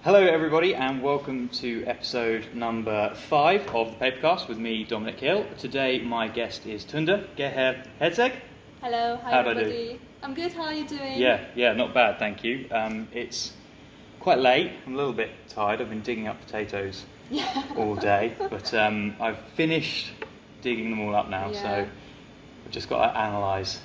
Hello everybody and welcome to episode number 5 of the Papercast with me, Dominic Hill. Today my guest is Tunde, Geher-Herczegh. Hello, hi How'd everybody. I do? I'm good, how are you doing? Yeah, not bad, thank you. It's quite late, I'm a little bit tired, I've been digging up potatoes all day, but I've finished digging them all up now, so I've just got to analyse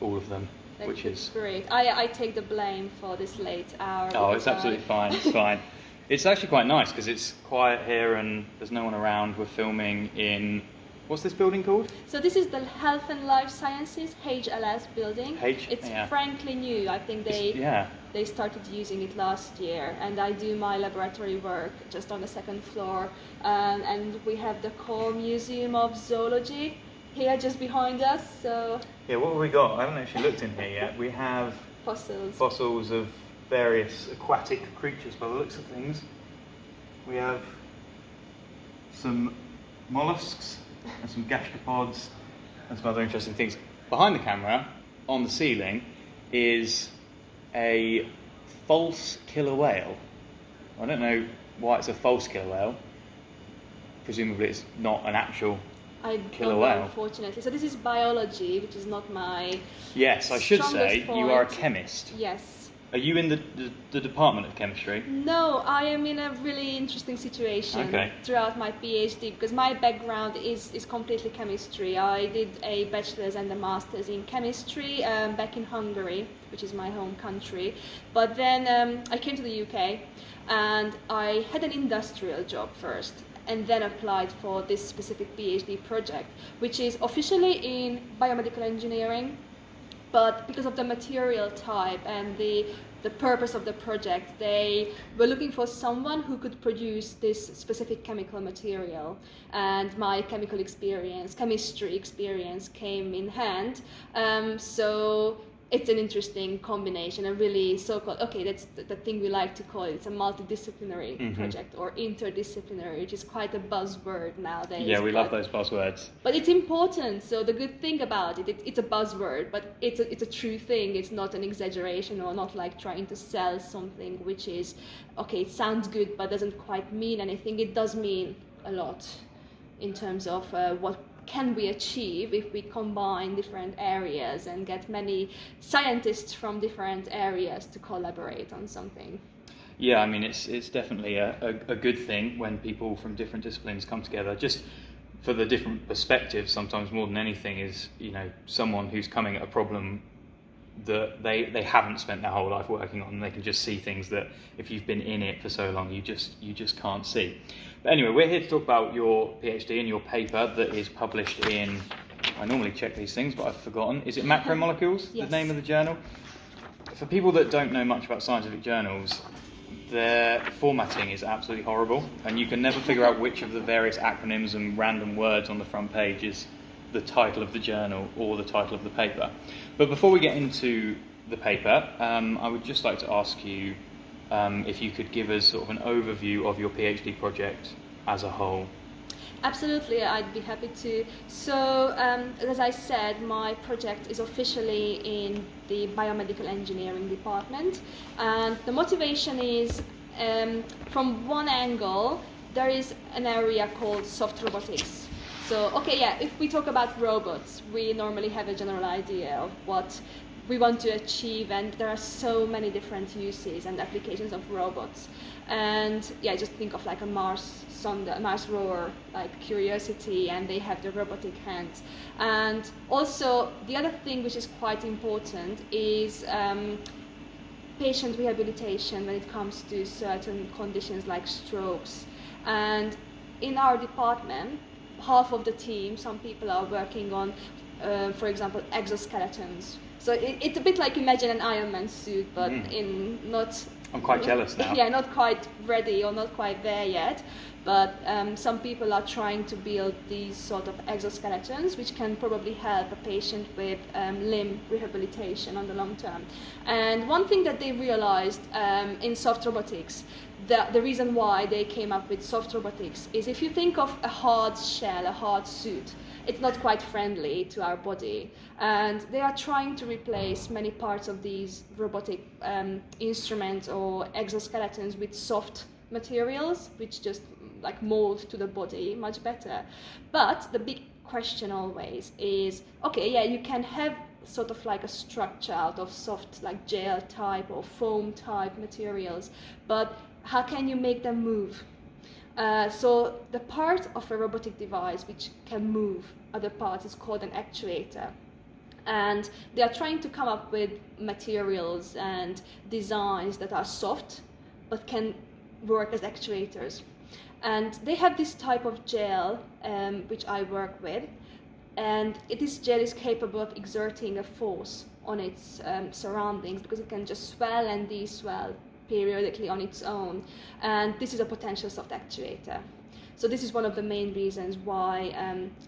all of them. Which is great. I take the blame for this late hour. Oh, it's absolutely fine. It's fine. It's actually quite nice because it's quiet here and there's no one around. We're filming in, what's this building called? So this is the Health and Life Sciences HLS building. It's frankly new. I think they started using it last year, and I do my laboratory work just on the second floor. And we have the core Museum of Zoology here just behind us. So yeah, what have we got? I haven't actually looked in here yet. We have fossils of various aquatic creatures by the looks of things. We have some mollusks and some gastropods and some other interesting things. Behind the camera, on the ceiling, is a false killer whale. I don't know why it's a false killer whale. Presumably it's not an actual killer whale. Unfortunately. So this is biology, which is not my Yes, I should say point. You are a chemist. Yes. Are you in the department of chemistry? No, I am in a really interesting situation throughout my PhD because my background is completely chemistry. I did a bachelor's and a master's in chemistry back in Hungary, which is my home country. But then I came to the UK and I had an industrial job first, and then applied for this specific PhD project, which is officially in biomedical engineering, but because of the material type and the purpose of the project, they were looking for someone who could produce this specific chemical material, and my chemistry experience came in hand. So it's an interesting combination, a really so-called, that's the thing we like to call it, it's a multidisciplinary project or interdisciplinary, which is quite a buzzword nowadays. Yeah, we love those buzzwords. But it's important, so the good thing about it's a buzzword, but it's a true thing, it's not an exaggeration or not like trying to sell something which is, it sounds good but doesn't quite mean anything. It does mean a lot in terms of what can we achieve if we combine different areas and get many scientists from different areas to collaborate on something. Yeah, I mean, it's definitely a good thing when people from different disciplines come together, just for the different perspectives. Sometimes more than anything is, someone who's coming at a problem that they haven't spent their whole life working on, and they can just see things that if you've been in it for so long, you just can't see. But anyway, we're here to talk about your PhD and your paper that is published in, I normally check these things, but I've forgotten. Is it Macromolecules, Yes. The name of the journal? For people that don't know much about scientific journals, their formatting is absolutely horrible, and you can never figure out which of the various acronyms and random words on the front page is the title of the journal or the title of the paper. But before we get into the paper, I would just like to ask you if you could give us sort of an overview of your PhD project as a whole. Absolutely, I'd be happy to. So, as I said, my project is officially in the biomedical engineering department, and the motivation is, from one angle, there is an area called soft robotics. So, if we talk about robots, we normally have a general idea of what we want to achieve, and there are so many different uses and applications of robots. And just think of like a Mars sonde, a Mars rover, like Curiosity, and they have the robotic hands. And also the other thing which is quite important is patient rehabilitation when it comes to certain conditions like strokes. And in our department, half of the team, some people are working on, for example, exoskeletons. So it's a bit like imagine an Iron Man suit, but I'm quite jealous now. Yeah, not quite ready or not quite there yet. But some people are trying to build these sort of exoskeletons, which can probably help a patient with limb rehabilitation on the long term. And one thing that they realized in soft robotics, the reason why they came up with soft robotics is if you think of a hard shell, a hard suit, it's not quite friendly to our body. And they are trying to replace many parts of these robotic instruments or exoskeletons with soft materials, which just like mold to the body much better. But the big question always is, okay, yeah, you can have sort of like a structure out of soft like gel type or foam type materials, but how can you make them move? So the part of a robotic device which can move other parts is called an actuator. And they are trying to come up with materials and designs that are soft but can work as actuators. And they have this type of gel which I work with, and this gel is capable of exerting a force on its surroundings, because it can just swell and de-swell periodically on its own, and this is a potential soft actuator. So this is one of the main reasons why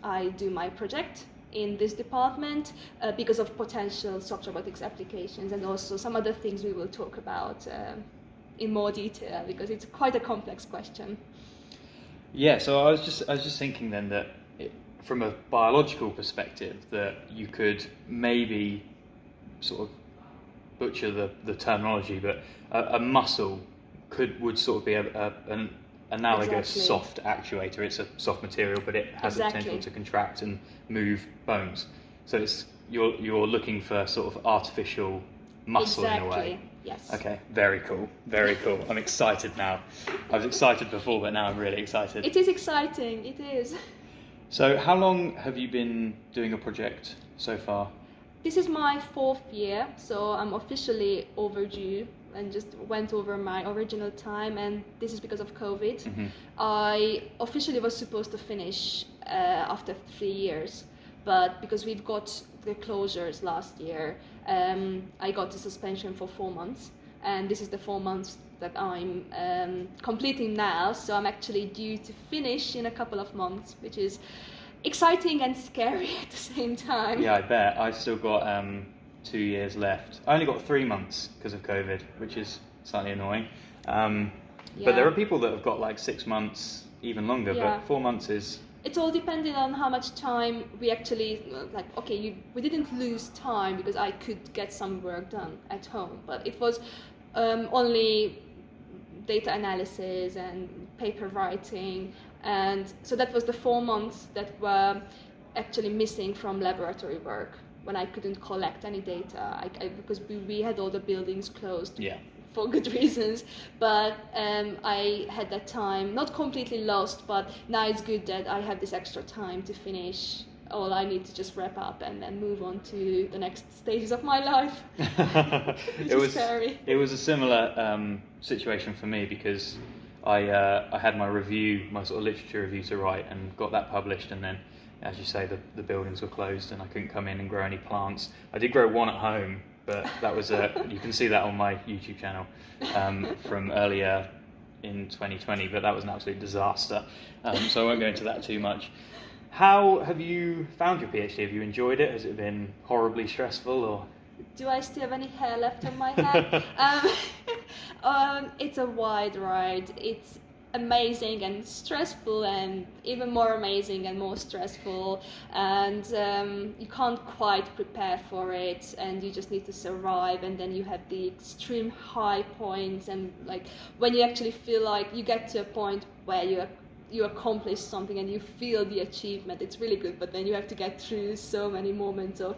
I do my project in this department, because of potential soft robotics applications, and also some other things we will talk about in more detail, because it's quite a complex question. Yeah, so I was just thinking then that from a biological perspective, that you could maybe sort of butcher the terminology, but a muscle would sort of be an analogous soft actuator. It's a soft material, but it has the potential to contract and move bones. So you're looking for sort of artificial muscle in a way. Yes. Okay, very cool, very cool. I'm excited now. I was excited before, but now I'm really excited. It is exciting, it is. So how long have you been doing a project so far? This is my 4th year, so I'm officially overdue and just went over my original time, and this is because of COVID. Mm-hmm. I officially was supposed to finish after 3 years, but because we've got the closures last year, I got a suspension for 4 months, and this is the 4 months that I'm completing now, so I'm actually due to finish in a couple of months, which is exciting and scary at the same time. Yeah, I bet. I've still got 2 years left. I only got 3 months because of COVID, which is slightly annoying. But there are people that have got like 6 months, even longer, but 4 months is... It's all depending on how much time we actually, we didn't lose time because I could get some work done at home, but it was only data analysis and paper writing, and so that was the 4 months that were actually missing from laboratory work, when I couldn't collect any data because we had all the buildings closed. Yeah. For good reasons, but I had that time not completely lost, but now it's good that I have this extra time to finish all I need to just wrap up and then move on to the next stages of my life. Which is scary. It was a similar situation for me, because I had my review, my sort of literature review to write, and got that published, and then, as you say, the buildings were closed and I couldn't come in and grow any plants. I did grow one at home, but that was you can see that on my YouTube channel from earlier in 2020, but that was an absolute disaster. So I won't go into that too much. How have you found your PhD? Have you enjoyed it? Has it been horribly stressful, or? Do I still have any hair left on my head? It's a wide ride. It's amazing and stressful, and even more amazing and more stressful, and you can't quite prepare for it, and you just need to survive, and then you have the extreme high points, and like when you actually feel like you get to a point where you accomplish something and you feel the achievement, it's really good, but then you have to get through so many moments of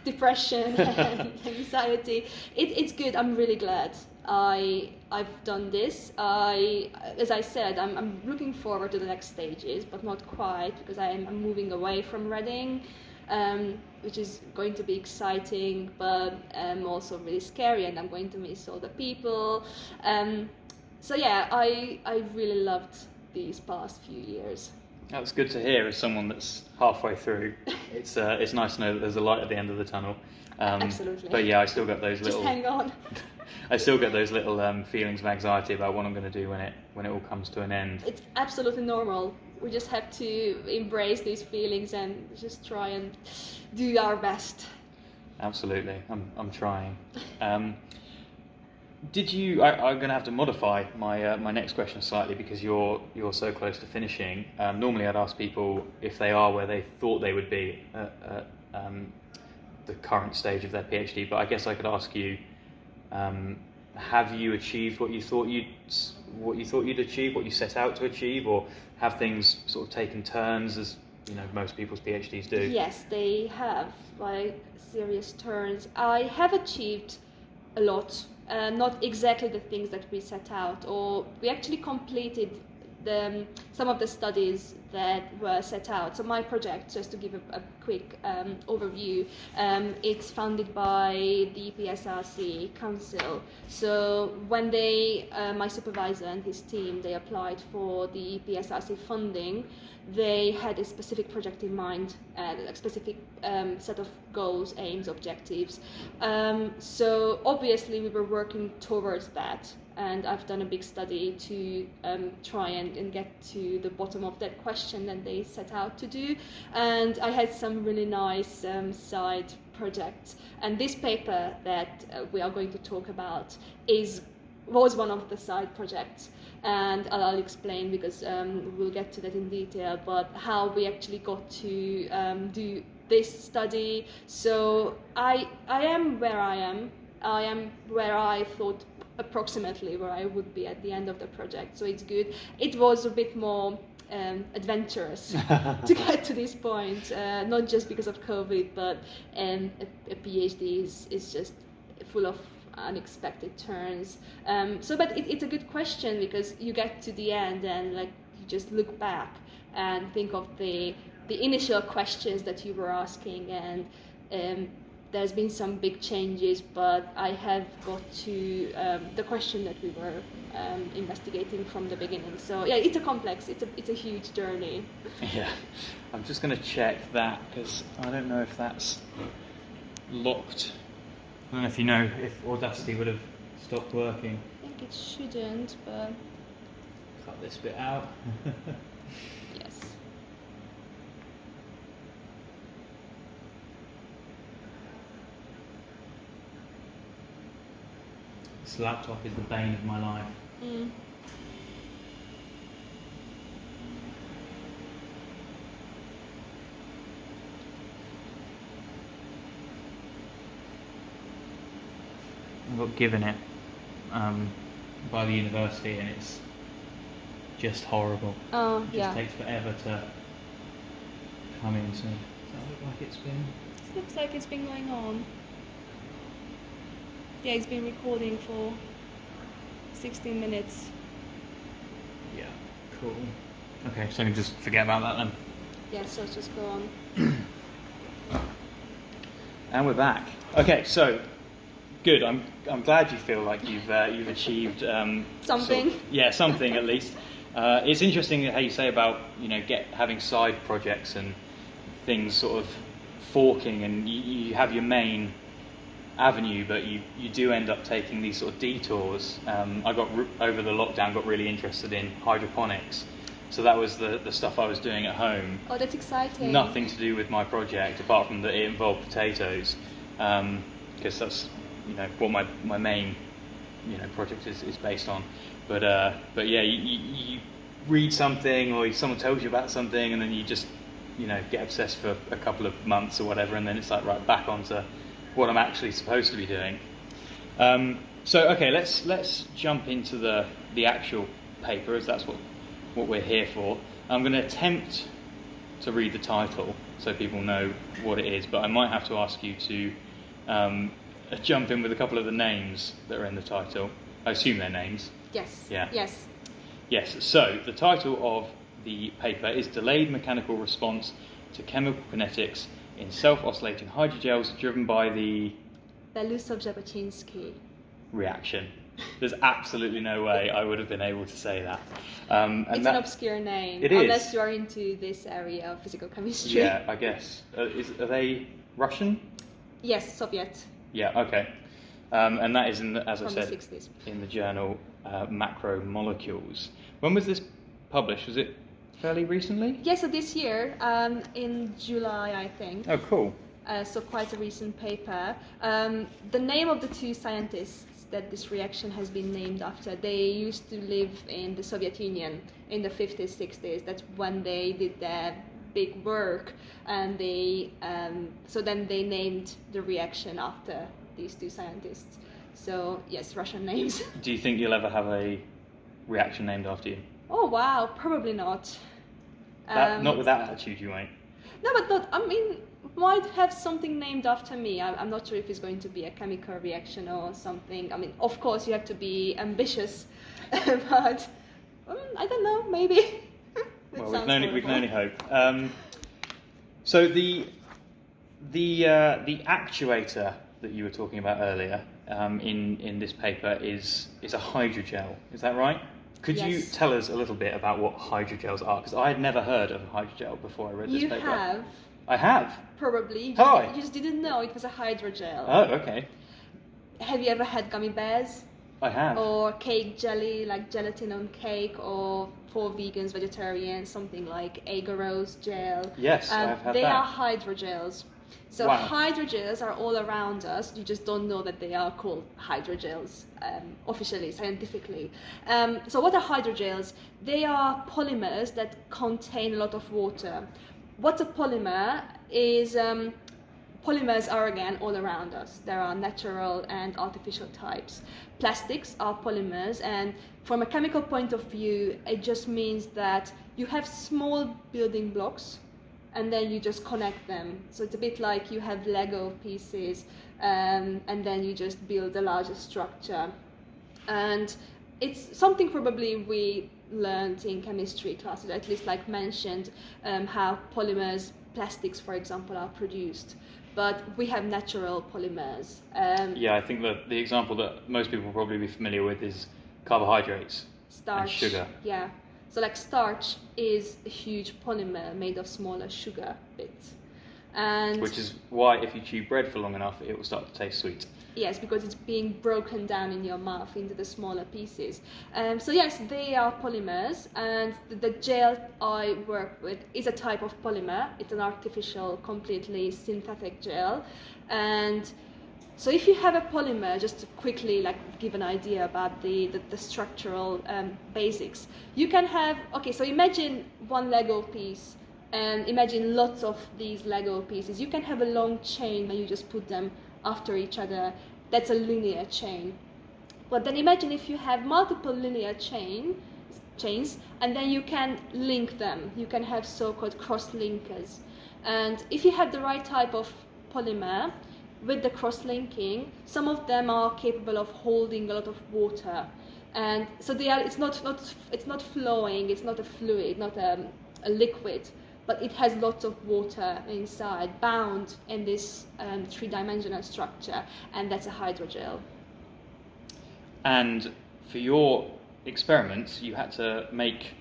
depression and anxiety. It's good. I'm really glad I've done this. As I said, I'm looking forward to the next stages, but not quite, because I'm moving away from Reading, which is going to be exciting, but also really scary, and I'm going to miss all the people. So yeah, I really loved these past few years. That's good to hear as someone that's halfway through. It's nice to know that there's a light at the end of the tunnel. Absolutely. But yeah, I still get those little... Just hang on. I still get those little feelings of anxiety about what I'm going to do when it all comes to an end. It's absolutely normal. We just have to embrace these feelings and just try and do our best. Absolutely, I'm trying. did you? I'm going to have to modify my next question slightly because you're so close to finishing. Normally, I'd ask people if they are where they thought they would be at the current stage of their PhD, but I guess I could ask you: have you achieved what you thought you'd achieve, what you set out to achieve, or have things sort of taken turns as most people's PhDs do? Yes, they have, like, serious turns. I have achieved a lot, not exactly the things that we set out, or we actually completed some of the studies that were set out. So my project, just to give a quick overview, it's funded by the Peristalsis Council. So when my supervisor and his team, they applied for the Peristalsis funding, they had a specific project in mind, a specific set of goals, aims, objectives. So obviously we were working towards that, and I've done a big study to try and get to the bottom of that question that they set out to do. And I had some really nice side projects. And this paper that we are going to talk about was one of the side projects. And I'll explain, because we'll get to that in detail, but how we actually got to do this study. So I am where I am. I am where I thought approximately where I would be at the end of the project. So it's good. It was a bit more adventurous to get to this point, not just because of COVID, but a PhD is just full of unexpected turns. But it's a good question, because you get to the end and you just look back and think of the initial questions that you were asking, and there's been some big changes, but I have got to the question that we were investigating from the beginning. So yeah, it's a huge journey. Yeah, I'm just going to check that, because I don't know if that's locked. I don't know if you know if Audacity would have stopped working. I think it shouldn't, but... Cut this bit out. Yes. This laptop is the bane of my life. I got given it by the university, and it's just horrible. Oh, it just takes forever to come in. So does that look like it's been? It looks like it's been going on. Yeah, it's been recording for 16 minutes. Yeah, cool. Okay, so I can just forget about that then. Yeah, so let's just go on. And we're back. Okay, so good. I'm glad you feel like you've achieved something. Something at least. It's interesting how you say about having side projects and things sort of forking, and you have your main avenue, but you do end up taking these sort of detours. I got over the lockdown got really interested in hydroponics, so that was the stuff I was doing at home. Oh, that's exciting. Nothing to do with my project, apart from that it involved potatoes, because that's what my main project is based on. But yeah, you read something, or someone tells you about something, and then you just get obsessed for a couple of months or whatever, and then it's like, right, back onto what I'm actually supposed to be doing. So okay, let's jump into the actual paper, as that's what we're here for. I'm going to attempt to read the title so people know what it is, but I might have to ask you to jump in with a couple of the names that are in the title. I assume they're names. Yes. Yeah. Yes. Yes. So the title of the paper is Delayed Mechanical Response to Chemical Kinetics in Self-Oscillating Hydrogels Driven by the Belousov-Zhabotinsky reaction. There's absolutely no way I would have been able to say that. It's an obscure name, unless you're into this area of physical chemistry. Yeah, I guess. Are they Russian? Yes, Soviet. Yeah, okay. And that is, as I said, the 60s. in the journal Macromolecules. When was this published? Was it fairly recently? Yeah, so this year, in July, I think. Oh, cool. So quite a recent paper. The name of the two scientists that this reaction has been named after. They used to live in the Soviet Union in the 50s, 60s. That's when they did their big work, and so then they named the reaction after these two scientists. So yes, Russian names. Do you think you'll ever have a reaction named after you? Oh wow, probably not. Not with that attitude, you won't. No, but not. I mean, might have something named after me. I'm not sure if it's going to be a chemical reaction or something. I mean, of course, you have to be ambitious, but I don't know. Maybe. Well, we can only hope. So the actuator that you were talking about earlier in this paper is a hydrogel. Is that right? Could you tell us a little bit about what hydrogels are? Because I had never heard of a hydrogel before I read this paper. You have. I have. Probably. You just didn't know it was a hydrogel. Oh, okay. Have you ever had gummy bears? I have. Or cake jelly, like gelatin on cake, or for vegans, vegetarians, something like agarose gel. Yes, I've had that. They are hydrogels. So wow. Hydrogels are all around us. You just don't know that they are called hydrogels officially, scientifically. So what are hydrogels? They are polymers that contain a lot of water. What's a polymer is polymers are again all around us. There are natural and artificial types. Plastics are polymers, and from a chemical point of view, it just means that you have small building blocks and then you just connect them. So it's a bit like you have Lego pieces and then you just build a larger structure. And it's something probably we learned in chemistry classes, at least like mentioned, how polymers, plastics for example, are produced. But we have natural polymers. Yeah, I think that the example that most people will probably be familiar with is carbohydrates, starch, and sugar. Yeah. So like starch is a huge polymer made of smaller sugar bits. And which is why if you chew bread for long enough, it will start to taste sweet. Yes, because it's being broken down in your mouth into the smaller pieces. So yes, they are polymers, and the gel I work with is a type of polymer. It's an artificial, completely synthetic gel. And so if you have a polymer, just to quickly give an idea about the structural basics, you can have, so imagine one Lego piece, and imagine lots of these Lego pieces. You can have a long chain where you just put them after each other. That's a linear chain. But then imagine if you have multiple linear chains, and then you can link them. You can have so-called cross-linkers. And if you have the right type of polymer with the cross-linking, some of them are capable of holding a lot of water. And so it's not flowing, it's not a fluid, not a liquid, but it has lots of water inside, bound in this three-dimensional structure, and that's a hydrogel. And for your experiments, you had to make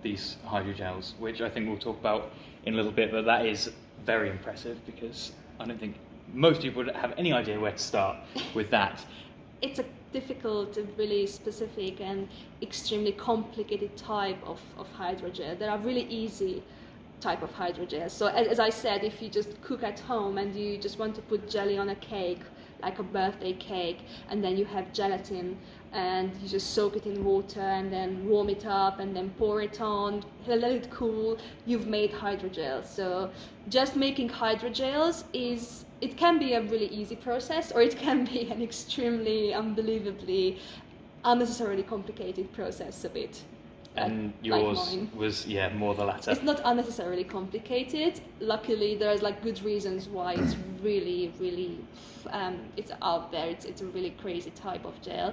these hydrogels, which I think we'll talk about in a little bit, but that is very impressive because I don't think most people would have any idea where to start with that. It's a difficult, really specific and extremely complicated type of hydrogel. There are really easy type of hydrogel. So as I said, if you just cook at home and you just want to put jelly on a cake, like a birthday cake, and then you have gelatin and you just soak it in water and then warm it up and then pour it on, let it cool, you've made hydrogel. So just making hydrogels it can be a really easy process, or it can be an extremely, unbelievably, unnecessarily complicated process a bit. And yours was, more the latter. It's not unnecessarily complicated. Luckily, there's good reasons why it's really, really, it's out there. It's a really crazy type of gel.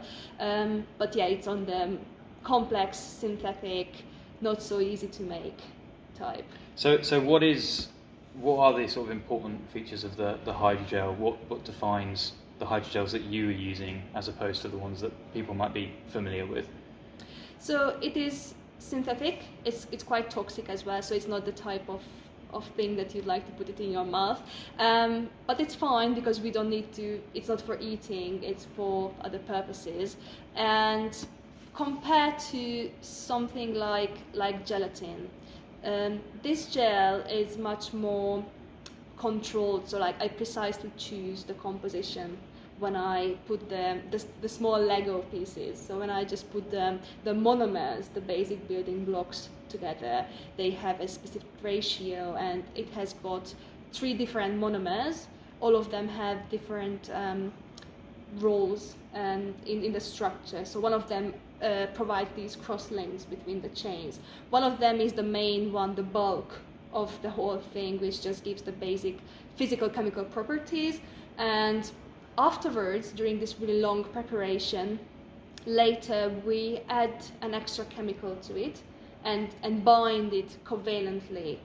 But yeah, it's on the complex, synthetic, not so easy to make type. So what are the sort of important features of the hydrogel? What defines the hydrogels that you are using as opposed to the ones that people might be familiar with? So it is synthetic, it's quite toxic as well, so it's not the type of thing that you'd like to put it in your mouth. But it's fine because we don't need to, it's not for eating, it's for other purposes. And compared to something like gelatin, this gel is much more controlled, so I precisely choose the composition when I put the small Lego pieces. So when I just put the monomers, the basic building blocks together, they have a specific ratio, and it has got 3 different monomers. All of them have different roles in the structure. So one of them provides these cross links between the chains. One of them is the main one, the bulk of the whole thing, which just gives the basic physical chemical properties. And afterwards, during this really long preparation, later we add an extra chemical to it and bind it covalently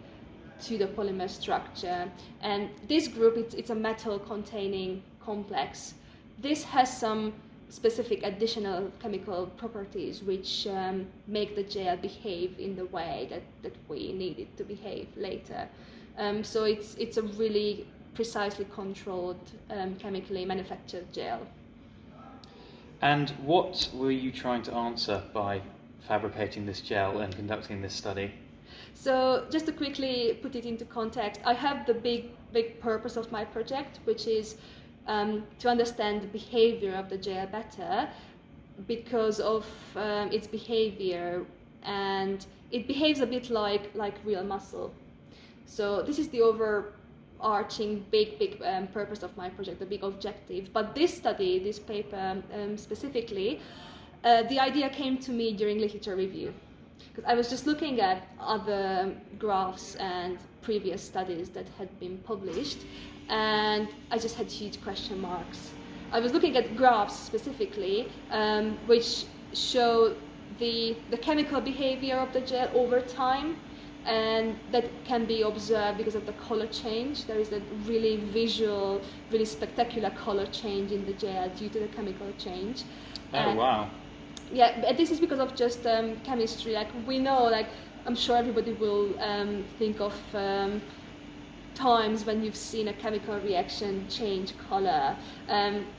to the polymer structure. And this group, it's a metal containing complex. This has some specific additional chemical properties which make the gel behave in the way that we need it to behave later. So it's a really precisely controlled, chemically manufactured gel. And what were you trying to answer by fabricating this gel and conducting this study? So just to quickly put it into context, I have the big purpose of my project, which is to understand the behavior of the gel better because of its behavior, and it behaves a bit like real muscle. So this is the overarching big purpose of my project, the big objective. But this study, this paper specifically, the idea came to me during literature review. Because I was just looking at other graphs and previous studies that had been published, and I just had huge question marks. I was looking at graphs specifically, which show the chemical behavior of the gel over time, and that can be observed because of the color change. There is a really visual, really spectacular color change in the gel due to the chemical change. Oh, wow. Yeah, but this is because of just chemistry. Like we know, like I'm sure everybody will think of times when you've seen a chemical reaction change color.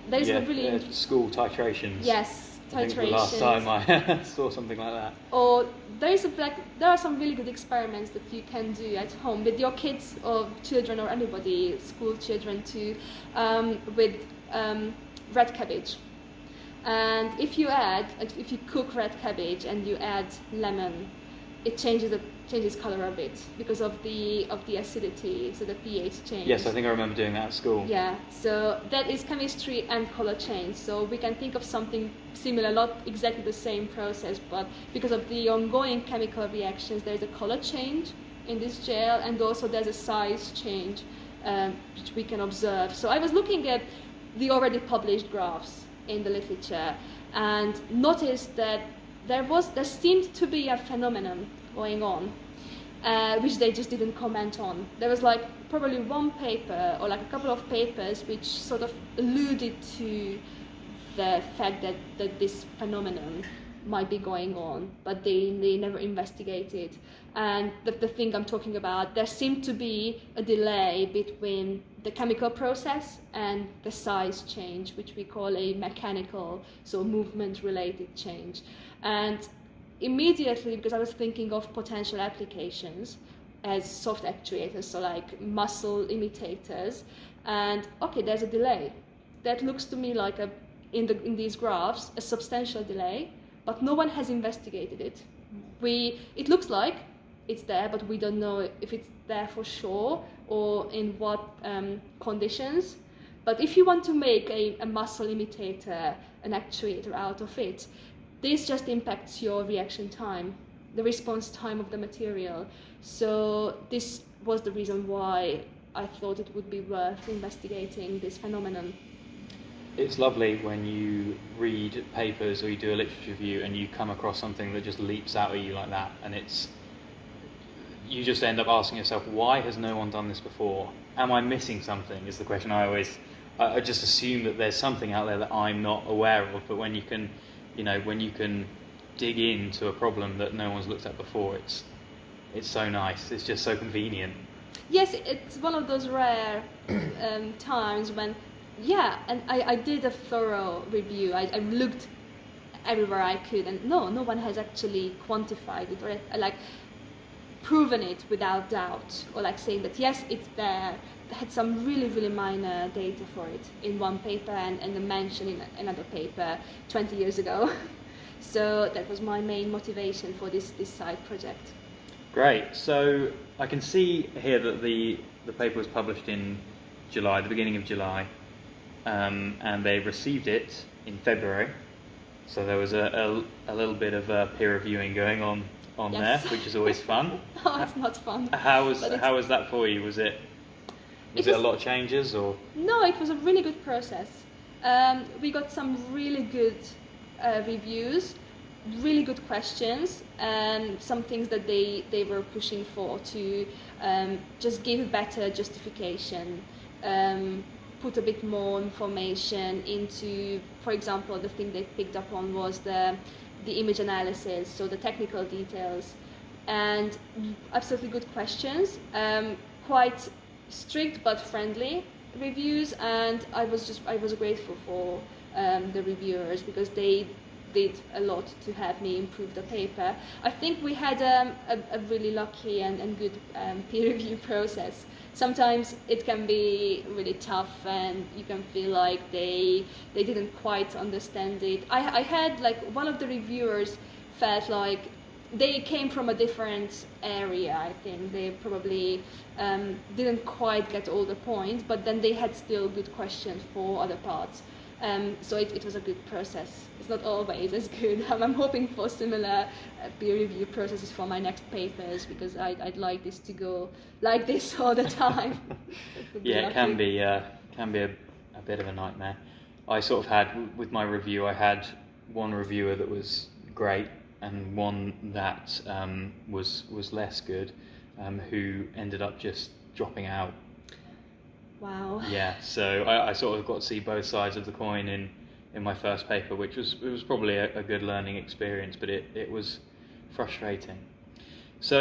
There's a really school titrations. Yes, titrations. I think the last time I saw something like that. Or there are some really good experiments that you can do at home with your kids or children or anybody, school children too, with red cabbage. And if you cook red cabbage and you add lemon, it changes color a bit because of the acidity, so the pH change. Yes, I think I remember doing that at school. Yeah, so that is chemistry and color change. So we can think of something similar, not exactly the same process, but because of the ongoing chemical reactions, there's a color change in this gel, and also there's a size change which we can observe. So I was looking at the already published graphs in the literature and noticed that there seemed to be a phenomenon going on which they just didn't comment on. There was like probably one paper or like a couple of papers which sort of alluded to the fact that this phenomenon might be going on, but they never investigated. And the thing I'm talking about, there seemed to be a delay between the chemical process and the size change, which we call a mechanical, so movement-related change. And immediately, because I was thinking of potential applications as soft actuators, so like muscle imitators, and okay, there's a delay. That looks to me like in these graphs, a substantial delay, but no one has investigated it. It looks like it's there, but we don't know if it's there for sure or in what conditions. But if you want to make a muscle imitator, an actuator out of it, this just impacts your reaction time, the response time of the material. So this was the reason why I thought it would be worth investigating this phenomenon. It's lovely when you read papers or you do a literature review and you come across something that just leaps out at you like that, and you just end up asking yourself, why has no one done this before? Am I missing something? Is the question I just assume that there's something out there that I'm not aware of. But when you can dig into a problem that no one's looked at before, it's so nice. It's just so convenient. Yes, it's one of those rare times when, and I did a thorough review. I looked everywhere I could, and no one has actually quantified it. Or proven it without doubt, or like saying that yes, it's there. I had some really minor data for it in one paper and a mention in another paper 20 years ago. So that was my main motivation for this side project. Great. So I can see here that the paper was published in July, the beginning of July, and they received it in February. So there was a little bit of peer reviewing going on yes. there, which is always fun. Oh, it's not fun. How was that for you? Was it a lot of changes, or? No, it was a really good process. We got some really good reviews, really good questions, and some things that they were pushing for to just give better justification, put a bit more information into, for example, the thing they picked up on was the image analysis, so the technical details, and absolutely good questions, quite strict but friendly reviews, and I was grateful for the reviewers because they did a lot to help me improve the paper. I think we had a really lucky and good peer review process. Sometimes it can be really tough and you can feel like they didn't quite understand it. I had like one of the reviewers felt like they came from a different area. I think they probably didn't quite get all the points, but then they had still good questions for other parts. So it was a good process. It's not always as good. I'm hoping for similar peer review processes for my next papers because I'd like this to go like this all the time. Yeah, it can be a bit of a nightmare. I sort of had, with my review, I had one reviewer that was great and one that was less good, who ended up just dropping out. Wow. Yeah, so I sort of got to see both sides of the coin in my first paper, which was probably a good learning experience, but it was frustrating. So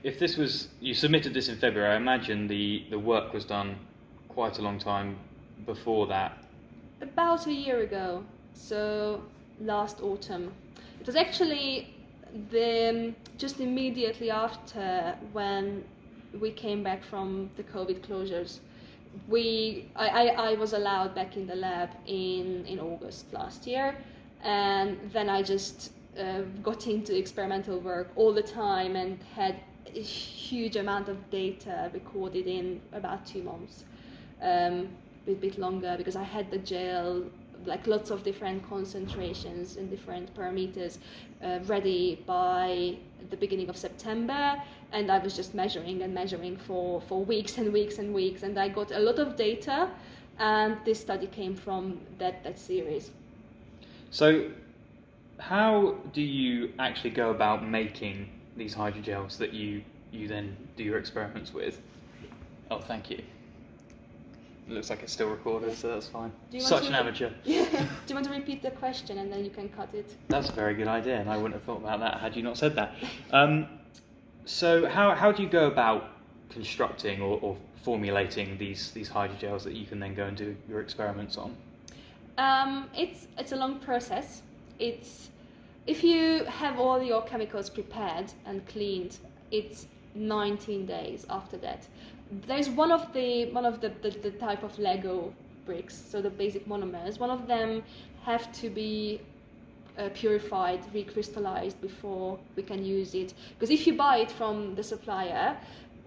if this was, you submitted this in February, I imagine the work was done quite a long time before that. About a year ago, so last autumn. It was actually just immediately after when we came back from the COVID closures. I was allowed back in the lab in August last year, and then I just got into experimental work all the time and had a huge amount of data recorded in about 2 months, a bit longer, because I had the gel, like lots of different concentrations and different parameters ready by the beginning of September, and I was just measuring for weeks and weeks and weeks, and I got a lot of data, and this study came from that series. So how do you actually go about making these hydrogels that you then do your experiments with? Oh, thank you. It looks like it's still recorded, so that's fine. Such an amateur. Do you want to repeat the question and then you can cut it? That's a very good idea, and I wouldn't have thought about that had you not said that. So how do you go about constructing or formulating these hydrogels that you can then go and do your experiments on? It's a long process. If you have all your chemicals prepared and cleaned, it's 19 days after that. There's one of the type of Lego bricks, so the basic monomers. One of them have to be purified, recrystallized before we can use it. Because if you buy it from the supplier,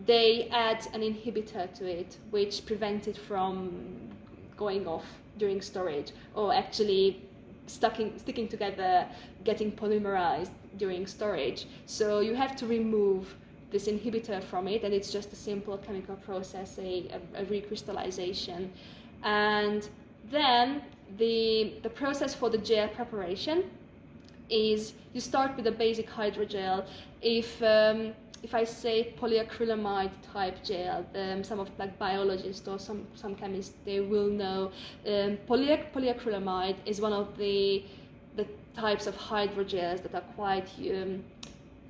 they add an inhibitor to it, which prevents it from going off during storage, or actually sticking together, getting polymerized during storage. So you have to remove this inhibitor from it, and it's just a simple chemical process, a recrystallization. And then the process for the gel preparation is you start with a basic hydrogel. If I say polyacrylamide type gel, some of like biologists or some chemists, they will know polyacrylamide is one of the types of hydrogels that are quite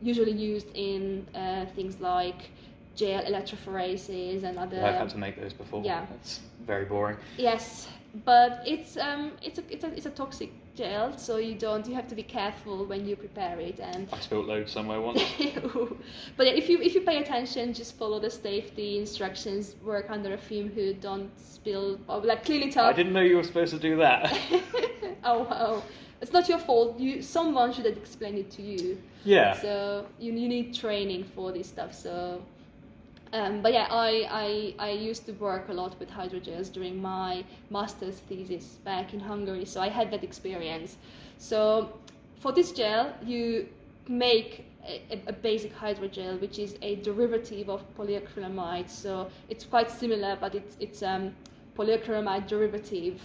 usually used in things like gel electrophoresis and other. I've had to make those before. Yeah, it's very boring. Yes, but it's a toxic gel, so you have to be careful when you prepare it. And I spilled loads somewhere once. But yeah, if you pay attention, just follow the safety instructions, work under a fume hood, don't spill, or like clean it up. I didn't know you were supposed to do that. Oh, it's not your fault. Someone should have explained it to you. Yeah. So you need training for this stuff. So, but yeah, I used to work a lot with hydrogels during my master's thesis back in Hungary. So I had that experience. So for this gel, you make a basic hydrogel, which is a derivative of polyacrylamide. So it's quite similar, but it's polyacrylamide derivative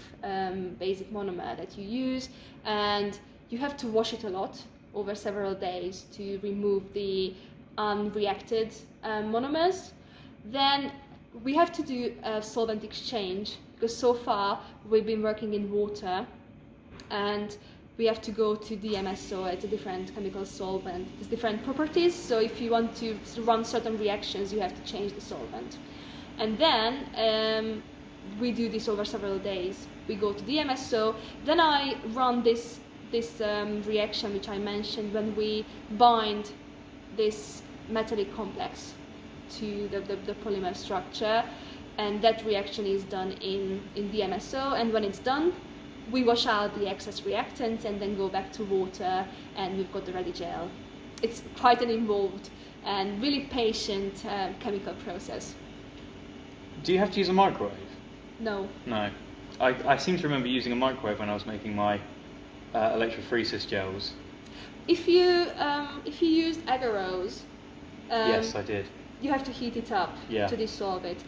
basic monomer that you use, and you have to wash it a lot over several days to remove the unreacted monomers. Then we have to do a solvent exchange, because so far we've been working in water, and we have to go to DMSO. It's a different chemical solvent. It's different properties, so if you want to run certain reactions, you have to change the solvent. And then we do this over several days. We go to DMSO, then I run this reaction which I mentioned when we bind this metallic complex to the polymer structure, and that reaction is done in DMSO, and when it's done, we wash out the excess reactants and then go back to water, and we've got the ready gel. It's quite an involved and really patient chemical process. Do you have to use a microwave? No. No. I seem to remember using a microwave when I was making my electrophoresis gels. If you used agarose, yes, I did. You have to heat it up to dissolve it.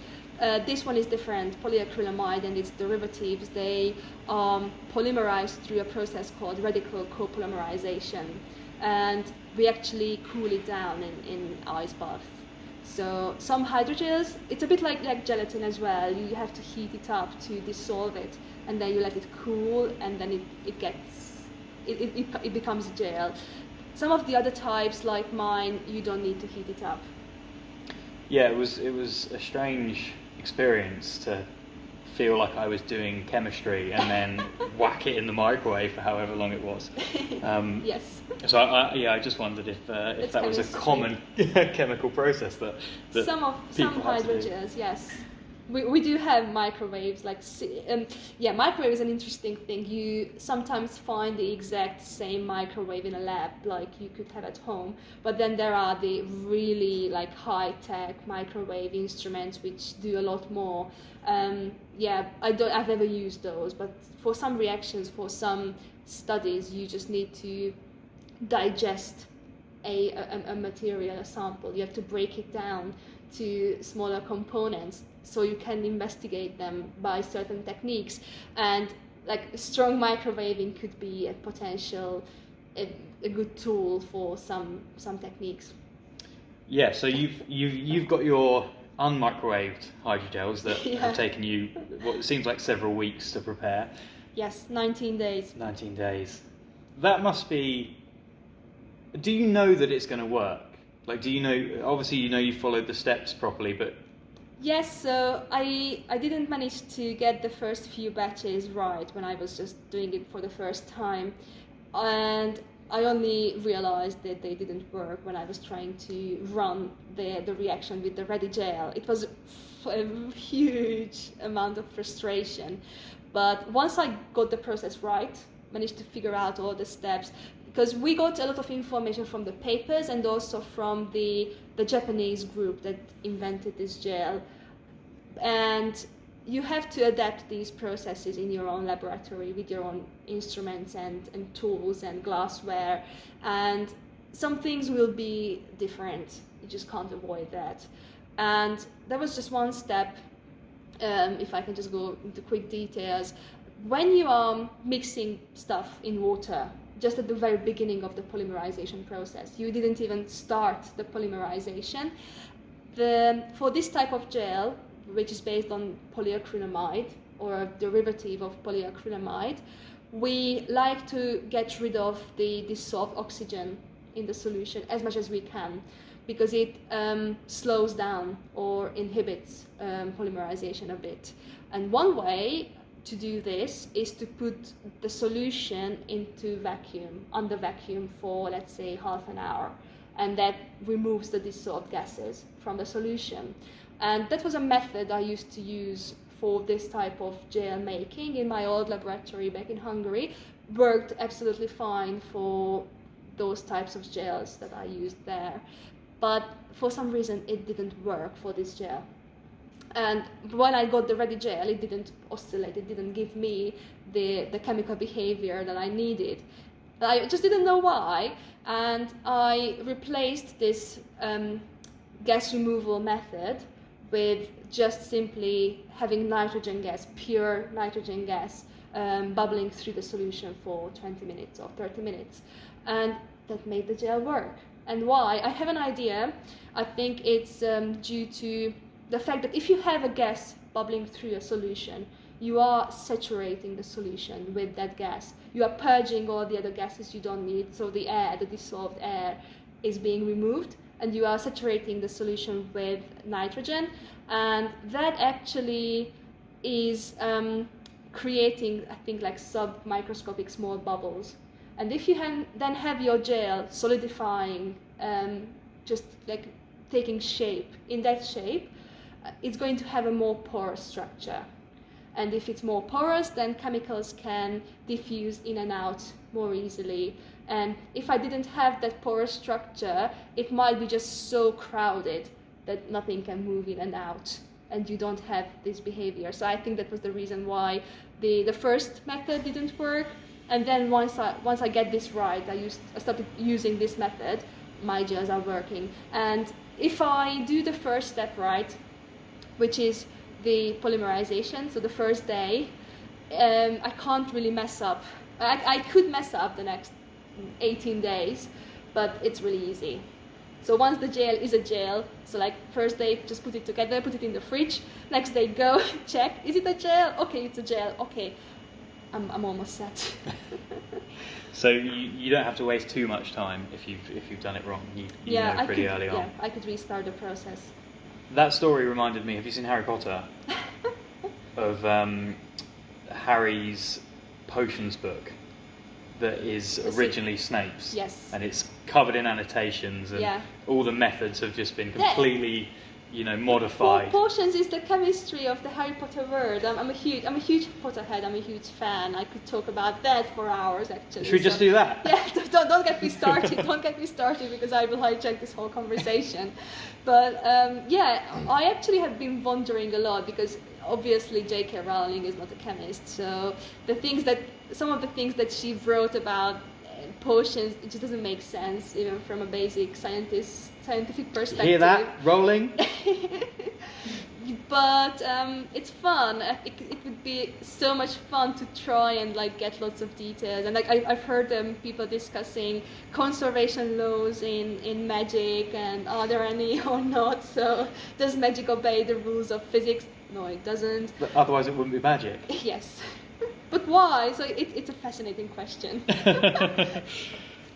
This one is different. Polyacrylamide and its derivatives, they are polymerized through a process called radical copolymerization, and we actually cool it down in ice bath. So some hydrogels, it's a bit like gelatin as well. You have to heat it up to dissolve it, and then you let it cool, and then it becomes a gel. Some of the other types, like mine, you don't need to heat it up. Yeah, it was a strange experience to feel like I was doing chemistry and then whack it in the microwave for however long it was. Yes. So I just wondered if that was a common chemical process that some hydrogels, yes. We do have microwaves, microwave is an interesting thing. You sometimes find the exact same microwave in a lab, like you could have at home, but then there are the really high-tech microwave instruments which do a lot more. I've never used those, but for some reactions, for some studies, you just need to digest a material, a sample. You have to break it down to smaller components so you can investigate them by certain techniques, and strong microwaving could be a potential a good tool for some techniques. Yeah, so you've got your unmicrowaved hydrogels that have taken you what seems like several weeks to prepare. Yes, 19 days. 19 days. That must be. Do you know that it's going to work? Do you know? Obviously, you followed the steps properly, but. Yes, so I didn't manage to get the first few batches right when I was just doing it for the first time, and I only realized that they didn't work when I was trying to run the reaction with the ready gel. It was a huge amount of frustration, but once I got the process right, managed to figure out all the steps, because we got a lot of information from the papers and also from the Japanese group that invented this gel. And you have to adapt these processes in your own laboratory with your own instruments and tools and glassware. And some things will be different. You just can't avoid that. And there was just one step, if I can just go into quick details. When you are mixing stuff in water, just at the very beginning of the polymerization process, you didn't even start the polymerization. For this type of gel, which is based on polyacrylamide or a derivative of polyacrylamide, we like to get rid of the dissolved oxygen in the solution as much as we can, because it slows down or inhibits polymerization a bit. And one way to do this is to put the solution into vacuum, under vacuum for, let's say, half an hour. And that removes the dissolved gases from the solution. And that was a method I used to use for this type of gel making in my old laboratory back in Hungary. Worked absolutely fine for those types of gels that I used there. But for some reason it didn't work for this gel. And when I got the ready gel, it didn't oscillate, it didn't give me the chemical behavior that I needed. I just didn't know why, and I replaced this gas removal method with just simply having nitrogen gas, pure nitrogen gas, bubbling through the solution for 20 minutes or 30 minutes. And that made the gel work. And why? I have an idea. I think it's due to the fact that if you have a gas bubbling through a solution, you are saturating the solution with that gas. You are purging all the other gases you don't need, so the air, the dissolved air, is being removed, and you are saturating the solution with nitrogen, and that actually is creating, I think, like sub-microscopic small bubbles. And if you then have your gel solidifying, just like taking shape, in that shape, it's going to have a more porous structure. And if it's more porous, then chemicals can diffuse in and out more easily. And if I didn't have that porous structure, it might be just so crowded that nothing can move in and out, and you don't have this behavior. So I think that was the reason why the first method didn't work. And then once I get this right, I started using this method, my gels are working. And if I do the first step right, which is the polymerization, so the first day, I can't really mess up. I could mess up the next 18 days, but it's really easy. So once the gel is a gel, so like first day, just put it together, put it in the fridge. Next day, go check, is it a gel? Okay, it's a gel. Okay, I'm almost set. So you don't have to waste too much time if you've done it wrong. You know pretty early on. Yeah, I could restart the process. That story reminded me, have you seen Harry Potter? Of Harry's potions book that is originally Snape's. Yes. And it's covered in annotations, and all the methods have just been completely, modified. Potions is the chemistry of the Harry Potter world. I'm a huge Potterhead. I'm a huge fan. I could talk about that for hours, actually. Should we just do that? Yeah, don't get me started. Don't get me started, because I will hijack this whole conversation. But I actually have been wondering a lot, because obviously J.K. Rowling is not a chemist. So some of the things that she wrote about potions, it just doesn't make sense, even from a basic scientific perspective. Hear that? Rolling? But it's fun. It would be so much fun to try and get lots of details. And I've heard people discussing conservation laws in magic, and are there any or not. So does magic obey the rules of physics? No, it doesn't. But otherwise it wouldn't be magic. Yes. But why? So it's a fascinating question.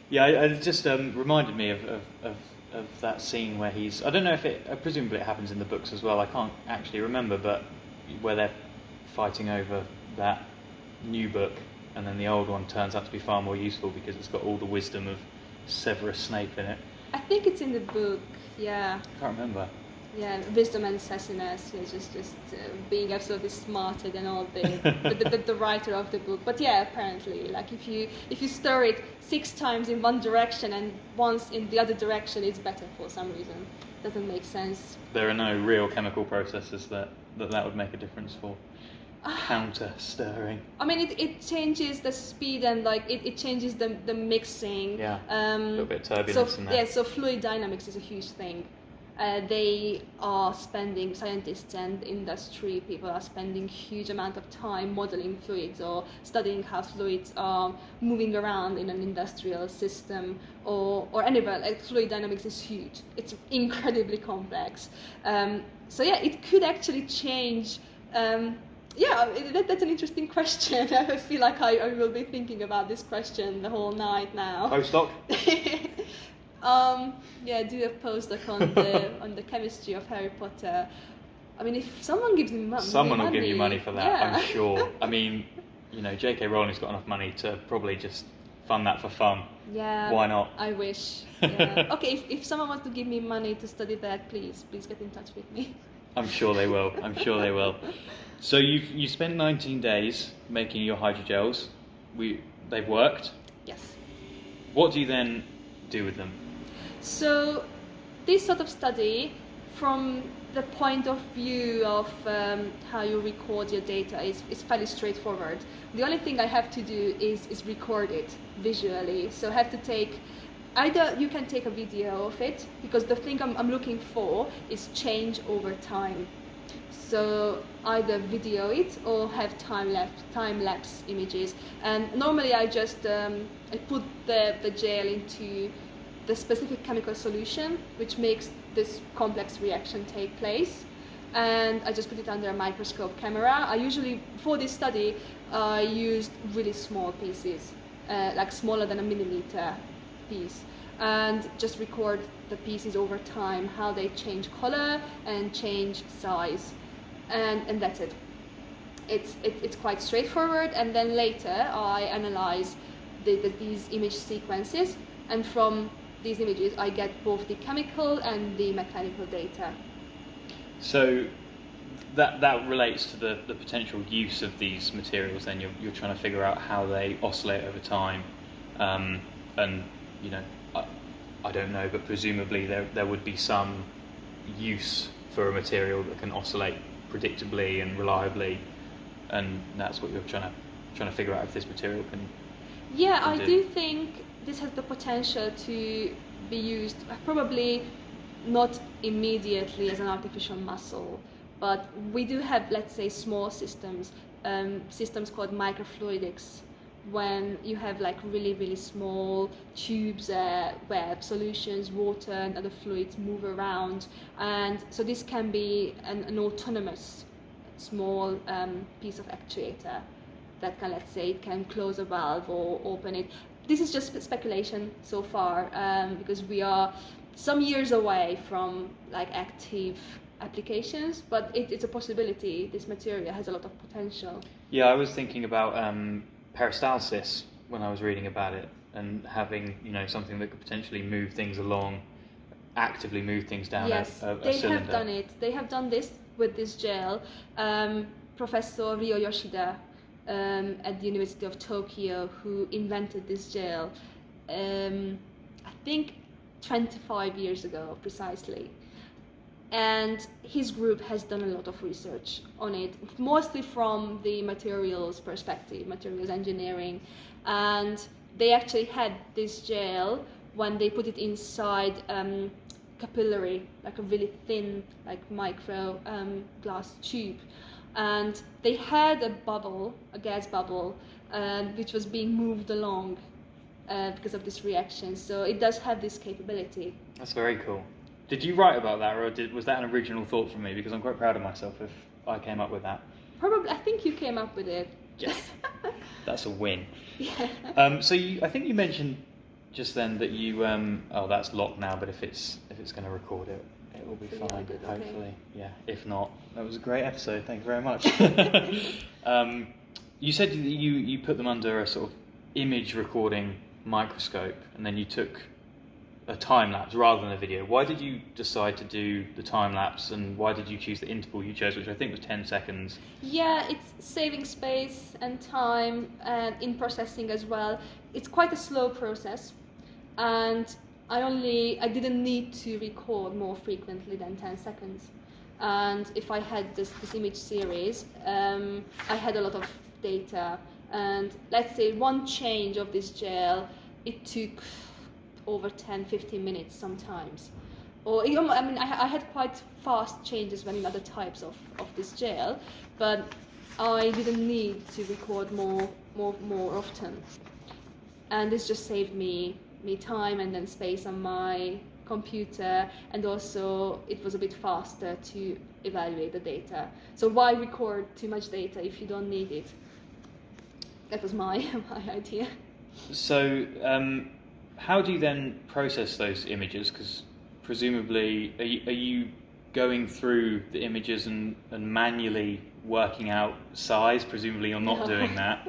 Yeah, it just reminded me of that scene where I don't know if presumably it happens in the books as well, I can't actually remember, but where they're fighting over that new book, and then the old one turns out to be far more useful because it's got all the wisdom of Severus Snape in it. I think it's in the book, yeah. I can't remember. Yeah, wisdom and sassiness, just being absolutely smarter than all the writer of the book. But yeah, apparently, if you stir it 6 times in one direction and once in the other direction, it's better for some reason. Doesn't make sense. There are no real chemical processes that would make a difference for counter stirring. I mean, it changes the speed, and it changes the mixing. Yeah, a little bit of turbulence in there. Yeah, so fluid dynamics is a huge thing. Scientists and industry people are spending huge amount of time modeling fluids or studying how fluids are moving around in an industrial system or anywhere. Fluid dynamics is huge. It's incredibly complex. So yeah, it could actually change. That's an interesting question. I feel like I will be thinking about this question the whole night now. Postdoc? Do a postdoc on the chemistry of Harry Potter. I mean, if someone gives me money... Someone will give you money for that, yeah. I'm sure. I mean, you know, J.K. Rowling's got enough money to probably just fund that for fun. Yeah. Why not? I wish. Yeah. Okay, if someone wants to give me money to study that, please get in touch with me. I'm sure they will. I'm sure they will. So you spent 19 days making your hydrogels. They've worked. Yes. What do you then do with them? So this sort of study, from the point of view of how you record your data, is fairly straightforward. The only thing I have to do is record it visually. So I have to take, either you can take a video of it, because the thing I'm looking for is change over time. So either video it or have time-lapse images. And normally I just I put the gel into the specific chemical solution which makes this complex reaction take place, and I just put it under a microscope camera. I usually, for this study, I used really small pieces, like smaller than a millimeter piece, and just record the pieces over time, how they change color and change size, and that's it. It's quite straightforward, and then later I analyze these image sequences, and from these images I get both the chemical and the mechanical data. So that relates to the potential use of these materials. Then you're trying to figure out how they oscillate over time, and you know, I don't know, but presumably there would be some use for a material that can oscillate predictably and reliably, and that's what you're trying to figure out, if this material can. Yeah, I do think this has the potential to be used, probably not immediately as an artificial muscle, but we do have, let's say, small systems called microfluidics, when you have like really small tubes where solutions, water and other fluids move around, and so this can be an autonomous small piece of actuator that can, let's say, it can close a valve or open it. This is just speculation so far, because we are some years away from like active applications, but it's a possibility. This material has a lot of potential. Yeah, I was thinking about Peristalsis when I was reading about it, and having, you know, something that could potentially move things along, actively move things down a cylinder. They have done it. They have done this with this gel. Professor Ryo Yoshida at the University of Tokyo, who invented this gel, I think 25 years ago precisely. And his group has done a lot of research on it, mostly from the materials perspective, materials engineering. And they actually had this gel when they put it inside capillary, like a really thin, like micro glass tube. And they had a bubble, a gas bubble, which was being moved along because of this reaction. So it does have this capability. That's very cool. Did you write about that, or was that an original thought from me? Because I'm quite proud of myself if I came up with that. Probably, I think you came up with it. Yes, that's a win. Yeah. So I think you mentioned just then that you oh, that's locked now, but if it's going to record it, it will be fine. Good, hopefully, okay. Yeah. If not, that was a great episode. Thank you very much. You said that you put them under a sort of image recording microscope, and then you took a time lapse rather than a video. Why did you decide to do the time lapse, and why did you choose the interval you chose, which I think was 10 seconds? Yeah, it's saving space and time in processing as well. It's quite a slow process, and I didn't need to record more frequently than 10 seconds. And if I had this image series, I had a lot of data, and let's say one change of this gel, it took over 10-15 minutes sometimes. Or I mean, I had quite fast changes when in other types of this gel, but I didn't need to record more often. And this just saved me time and then space on my computer, and also it was a bit faster to evaluate the data. So why record too much data if you don't need it? That was my idea. So how do you then process those images? Because presumably, are you going through the images and manually working out size? Presumably you're not doing that.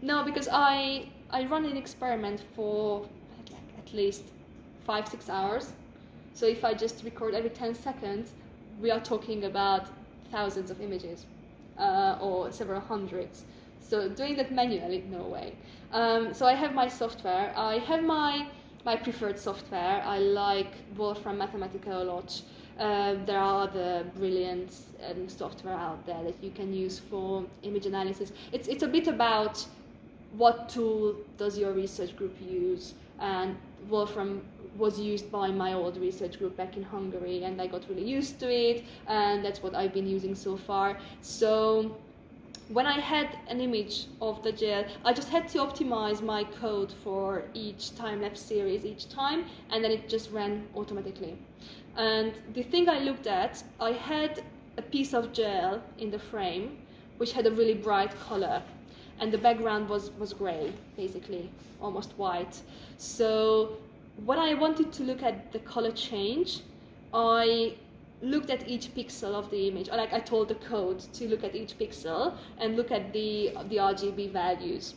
No, because I run an experiment for at least 5-6 hours. So if I just record every 10 seconds, we are talking about thousands of images or several hundreds. So doing that manually, no way. So I have my software. I have my preferred software. I like Wolfram Mathematica a lot. There are other brilliant software out there that you can use for image analysis. It's a bit about what tool does your research group use, and Wolfram was used by my old research group back in Hungary, and I got really used to it, and that's what I've been using so far. So when I had an image of the gel, I just had to optimize my code for each time-lapse series each time, and then it just ran automatically. And the thing I looked at, I had a piece of gel in the frame which had a really bright color, and the background was gray, basically, almost white. So when I wanted to look at the color change, I looked at each pixel of the image. Like, I told the code to look at each pixel and look at the RGB values.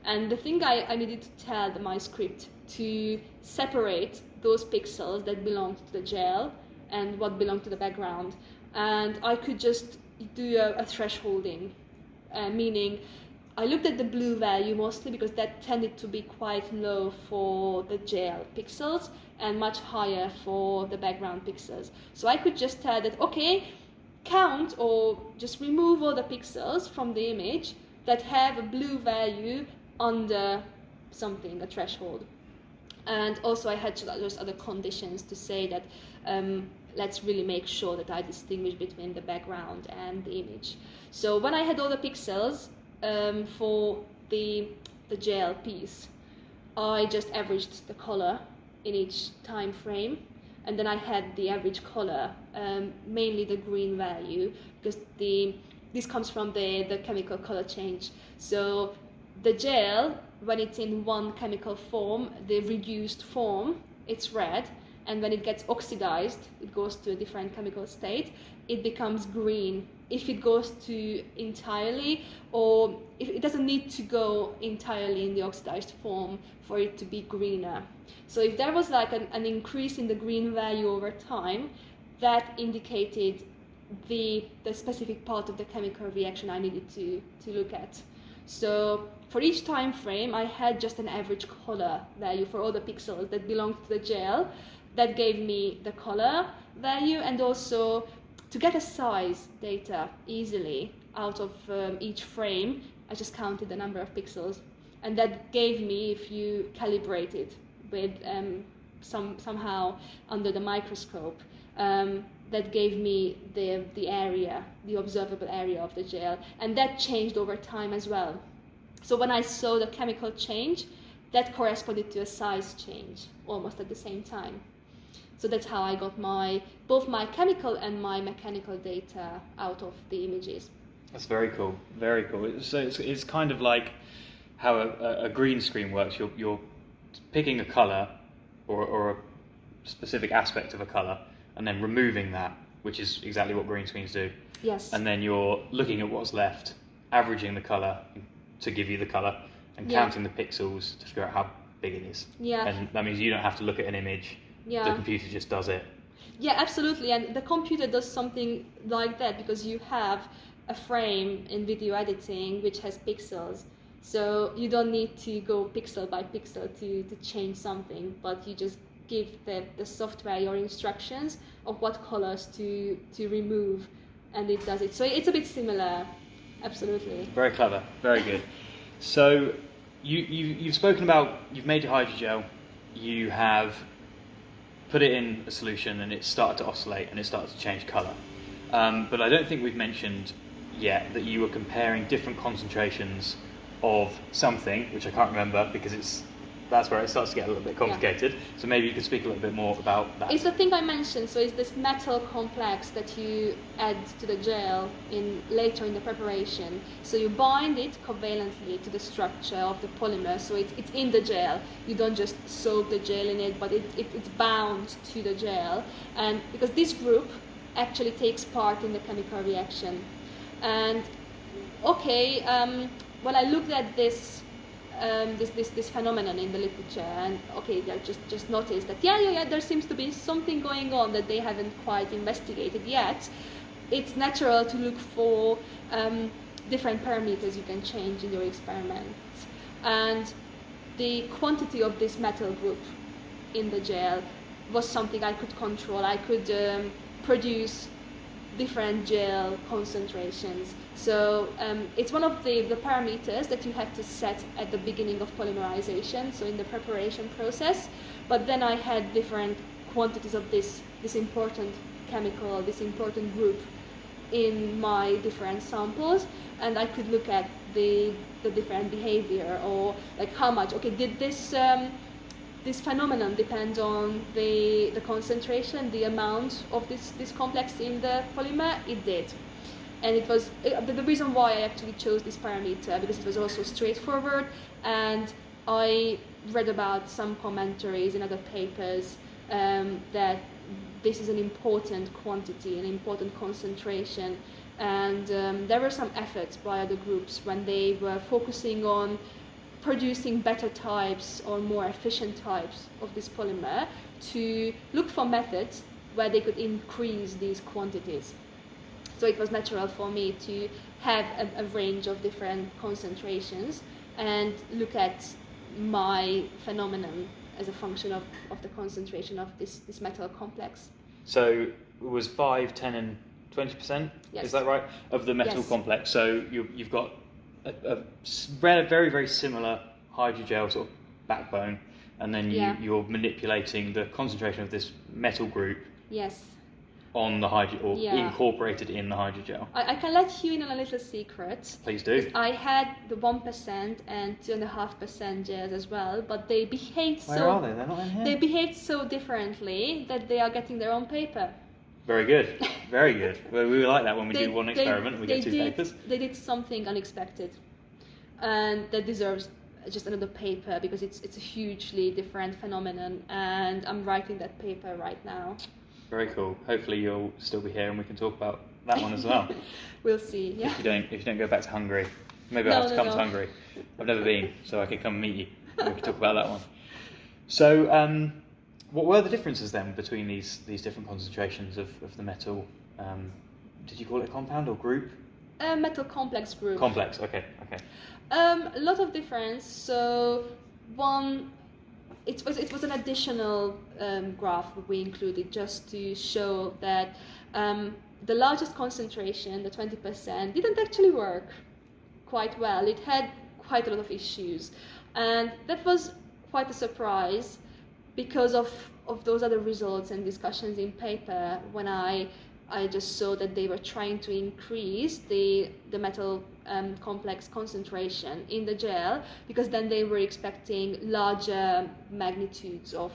And the thing I needed to tell my script to separate those pixels that belonged to the gel and what belonged to the background. And I could just do a thresholding, meaning I looked at the blue value mostly because that tended to be quite low for the gel pixels and much higher for the background pixels. So I could just tell that, okay, count or just remove all the pixels from the image that have a blue value under something, a threshold. And also I had just other conditions to say that let's really make sure that I distinguish between the background and the image. So when I had all the pixels for the gel piece, I just averaged the color in each time frame, and then I had the average color, mainly the green value, because this comes from the chemical color change. So the gel, when it's in one chemical form, the reduced form, it's red, and when it gets oxidized, it goes to a different chemical state, it becomes green. If it goes to entirely, or if it doesn't need to go entirely in the oxidized form for it to be greener. So if there was like an increase in the green value over time, that indicated the specific part of the chemical reaction I needed to look at. So for each time frame, I had just an average color value for all the pixels that belonged to the gel. That gave me the color value, and also to get a size data easily out of each frame, I just counted the number of pixels, and that gave me, if you calibrate it with somehow under the microscope, that gave me the area, the observable area of the gel, and that changed over time as well. So when I saw the chemical change, that corresponded to a size change almost at the same time. So that's how I got both my chemical and my mechanical data out of the images. That's very cool, very cool. So it's kind of like how a green screen works. You're picking a color or a specific aspect of a color, and then removing that, which is exactly what green screens do. Yes. And then you're looking at what's left, averaging the color to give you the color, and counting the pixels to figure out how big it is. Yeah. And that means you don't have to look at an image. Yeah. The computer just does it. Yeah, absolutely. And the computer does something like that because you have a frame in video editing which has pixels. So you don't need to go pixel by pixel to change something, but you just give the software your instructions of what colors to remove, and it does it. So it's a bit similar, absolutely. Very clever, very good. So you've spoken about, you've made your hydrogel, you have put it in a solution and it started to oscillate and it started to change colour. But I don't think we've mentioned yet that you were comparing different concentrations of something, which I can't remember because that's where it starts to get a little bit complicated. Yeah. So maybe you could speak a little bit more about that. It's the thing I mentioned, so it's this metal complex that you add to the gel later in the preparation. So you bind it covalently to the structure of the polymer, so it's in the gel. You don't just soak the gel in it, but it's bound to the gel. And because this group actually takes part in the chemical reaction. And well, I looked at this phenomenon in the literature, and I just noticed that there seems to be something going on that they haven't quite investigated yet. It's natural to look for different parameters you can change in your experiment, and the quantity of this metal group in the gel was something I could control. I could produce different gel concentrations. So it's one of the parameters that you have to set at the beginning of polymerization, so in the preparation process. But then I had different quantities of this important chemical, this important group in my different samples, and I could look at the different behavior, or like how much, did this phenomenon depend on the concentration, the amount of this complex in the polymer? It did. And it was the reason why I actually chose this parameter, because it was also straightforward, and I read about some commentaries in other papers that this is an important quantity, an important concentration, and there were some efforts by other groups when they were focusing on producing better types or more efficient types of this polymer to look for methods where they could increase these quantities. So it was natural for me to have a range of different concentrations and look at my phenomenon as a function of the concentration of this metal complex. So it was 5, 10 and 20%, yes. Is that right, of the metal yes. complex? So you've got a very, very similar hydrogel sort of backbone, and then you're manipulating the concentration of this metal group yes. on the incorporated in the hydrogel. I can let you in on a little secret. Please do. I had the 1% and 2.5% gels as well, but they behaved Where are they? They're not in here. They behaved so differently that they are getting their own paper. Very good, very good. Well, we like that when we do one experiment and we get two papers. They did something unexpected, and that deserves just another paper, because it's a hugely different phenomenon, and I'm writing that paper right now. Very cool. Hopefully you'll still be here and we can talk about that one as well. We'll see. Yeah. If you don't go back to Hungary, maybe I'll have to come to Hungary. I've never been, so I could come meet you and we can talk about that one. So, what were the differences then between these different concentrations of the metal? Did you call it a compound or group? Metal complex group. Complex. Okay. A lot of difference. So one. It was an additional graph that we included just to show that the largest concentration, the 20%, didn't actually work quite well. It had quite a lot of issues, and that was quite a surprise because of those other results and discussions in paper when I just saw that they were trying to increase the metal complex concentration in the gel, because then they were expecting larger magnitudes of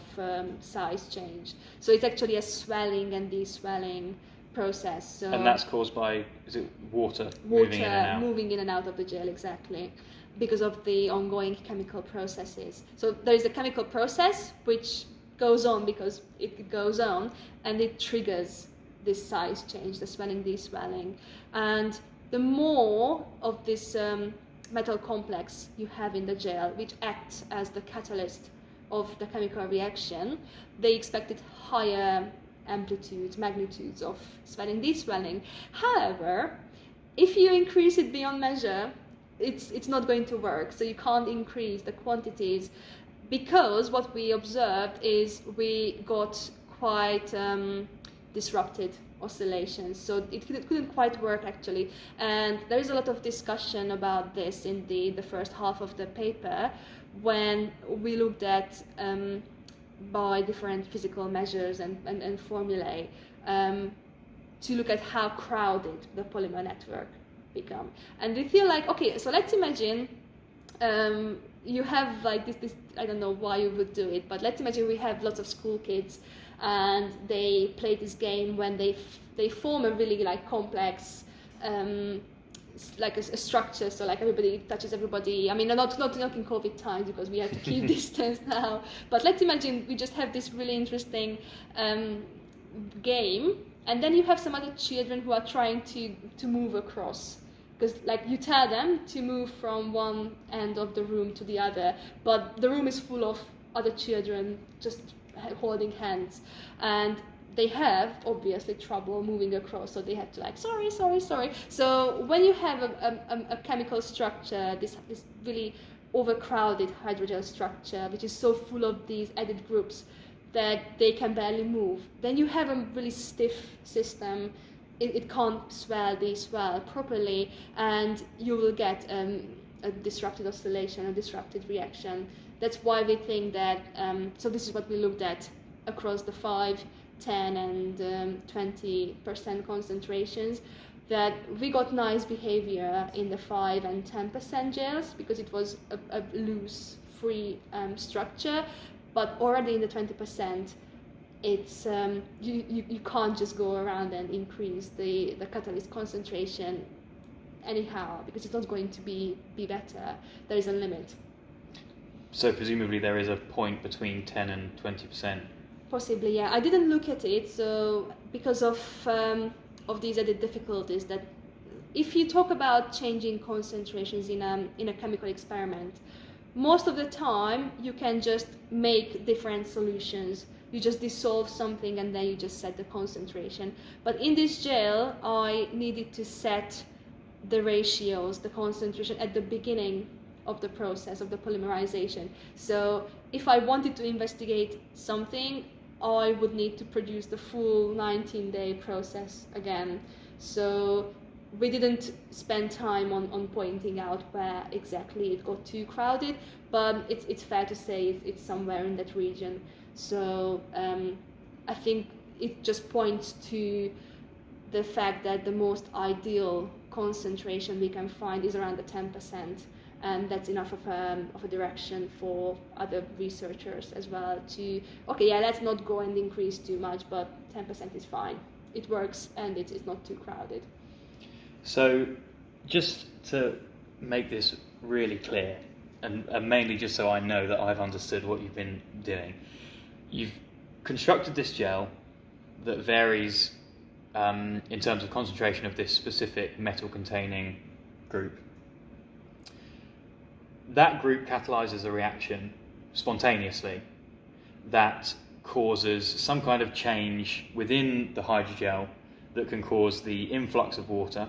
size change. So it's actually a swelling and de-swelling process. So and that's caused by, is it water moving in and out of the gel, exactly, because of the ongoing chemical processes. So there is a chemical process which goes on because it goes on, and it triggers this size change, the swelling, de-swelling. And the more of this metal complex you have in the gel, which acts as the catalyst of the chemical reaction, they expected higher amplitudes, magnitudes of swelling, de-swelling. However, if you increase it beyond measure, it's not going to work. So you can't increase the quantities, because what we observed is we got quite disrupted oscillations, so it couldn't quite work actually. And there is a lot of discussion about this in the first half of the paper, when we looked at by different physical measures and formulae to look at how crowded the polymer network become. And we feel like, okay, so let's imagine you have like this, I don't know why you would do it, but let's imagine we have lots of school kids and they play this game when they form a really like complex like a structure, so like everybody touches everybody. I mean, not in COVID times, because we have to keep distance now, but let's imagine we just have this really interesting game And then you have some other children who are trying to move across. Because like you tell them to move from one end of the room to the other, but the room is full of other children just holding hands. And they have obviously trouble moving across, so they have to like, sorry. So when you have a chemical structure, this really overcrowded hydrogel structure, which is so full of these added groups that they can barely move, then you have a really stiff system. It can't swell properly, and you will get a disrupted oscillation, a disrupted reaction. That's why we think that, so this is what we looked at across the 5, 10 and 20% concentrations, that we got nice behavior in the 5 and 10% gels because it was a loose, free structure, but already in the 20%, it's you can't just go around and increase the catalyst concentration anyhow, because it's not going to be better. There is a limit. So presumably there is a point between 10 and 20%. Possibly, yeah. I didn't look at it, so because of these added difficulties, that if you talk about changing concentrations in a chemical experiment, most of the time you can just make different solutions. You just dissolve something and then you just set the concentration. But in this gel, I needed to set the ratios, the concentration at the beginning of the process of the polymerization. So if I wanted to investigate something, I would need to produce the full 19-day process again. So we didn't spend time on pointing out where exactly it got too crowded, but it's fair to say it's somewhere in that region. So I think it just points to the fact that the most ideal concentration we can find is around the 10%, and that's enough of a direction for other researchers as well to, okay, yeah, let's not go and increase too much, but 10% is fine. It works and it's not too crowded. So just to make this really clear, and mainly just so I know that I've understood what you've been doing, you've constructed this gel that varies in terms of concentration of this specific metal-containing group. That group catalyzes a reaction spontaneously that causes some kind of change within the hydrogel that can cause the influx of water.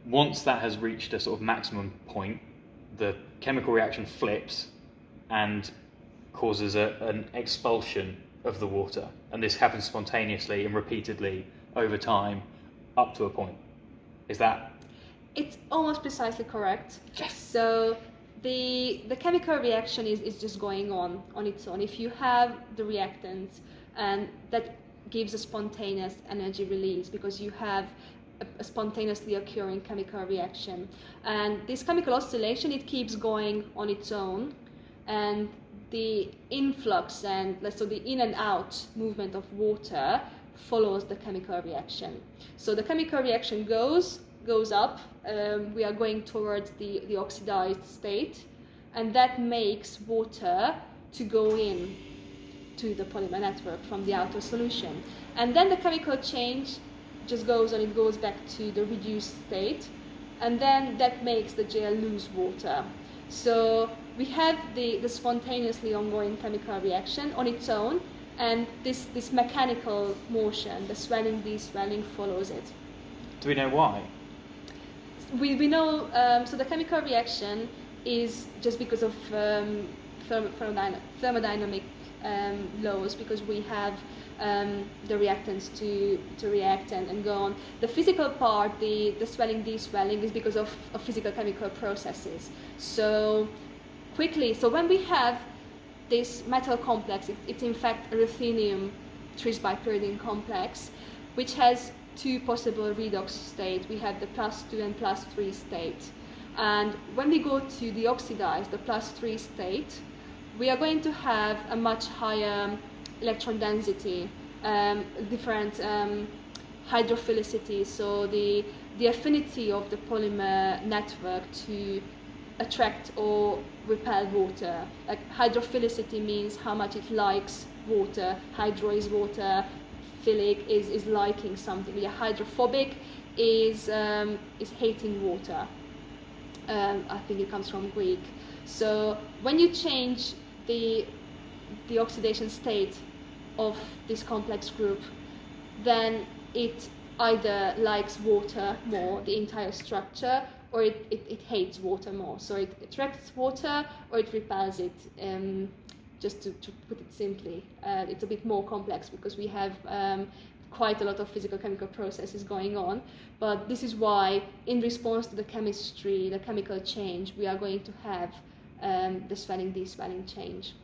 Once that has reached a sort of maximum point, the chemical reaction flips and causes an expulsion of the water, and this happens spontaneously and repeatedly over time up to a point. Is that? It's almost precisely correct. Yes. So the chemical reaction is just going on its own. If you have the reactants, and that gives a spontaneous energy release because you have a spontaneously occurring chemical reaction, and this chemical oscillation, it keeps going on its own, and the influx and so the in and out movement of water follows the chemical reaction. So the chemical reaction goes up, we are going towards the oxidized state, and that makes water to go in to the polymer network from the outer solution. And then the chemical change just goes on, it goes back to the reduced state, and then that makes the gel lose water. So we have the spontaneously ongoing chemical reaction on its own, and this mechanical motion, the swelling, de-swelling, follows it. Do we know why? We know, so the chemical reaction is just because of thermodynamic laws, because we have the reactants to react and go on. The physical part, the swelling, de-swelling, is because of physical chemical processes. So when we have this metal complex, it's in fact a ruthenium tris-bipyridine complex, which has two possible redox states. We have the +2 and +3 state. And when we go to the oxidized, the +3 state, we are going to have a much higher electron density, different hydrophilicity, so the affinity of the polymer network to attract or repel water. Like hydrophilicity means how much it likes water, hydro is water, hydrophilic is liking something. Yeah, hydrophobic is hating water. I think it comes from Greek. So when you change the oxidation state of this complex group, then it either likes water more, the entire structure, or it hates water more. So it attracts water or it repels it. Just to put it simply, it's a bit more complex because we have quite a lot of physical chemical processes going on. But this is why, in response to the chemistry, the chemical change, we are going to have the swelling, deswelling change.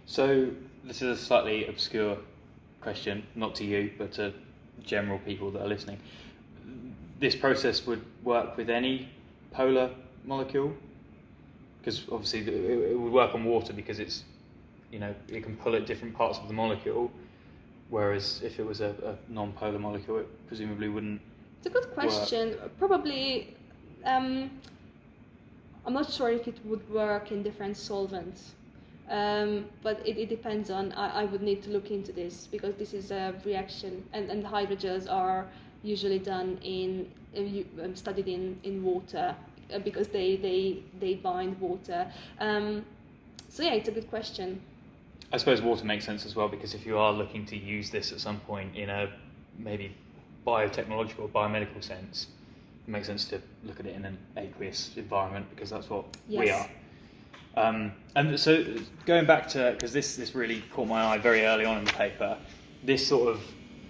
So this is a slightly obscure question, not to you, but to general people that are listening. This process would work with any polar molecule? Because obviously it would work on water because it's, it can pull at different parts of the molecule, whereas if it was a non-polar molecule, it presumably wouldn't. It's a good question. Probably, I'm not sure if it would work in different solvents, but it depends on. I would need to look into this because this is a reaction, and the hydrogels are usually done studied in water because they bind water. So yeah, it's a good question. I suppose water makes sense as well because if you are looking to use this at some point in a maybe biotechnological or biomedical sense, it makes sense to look at it in an aqueous environment because that's what we are. And so going back to, because this really caught my eye very early on in the paper, this sort of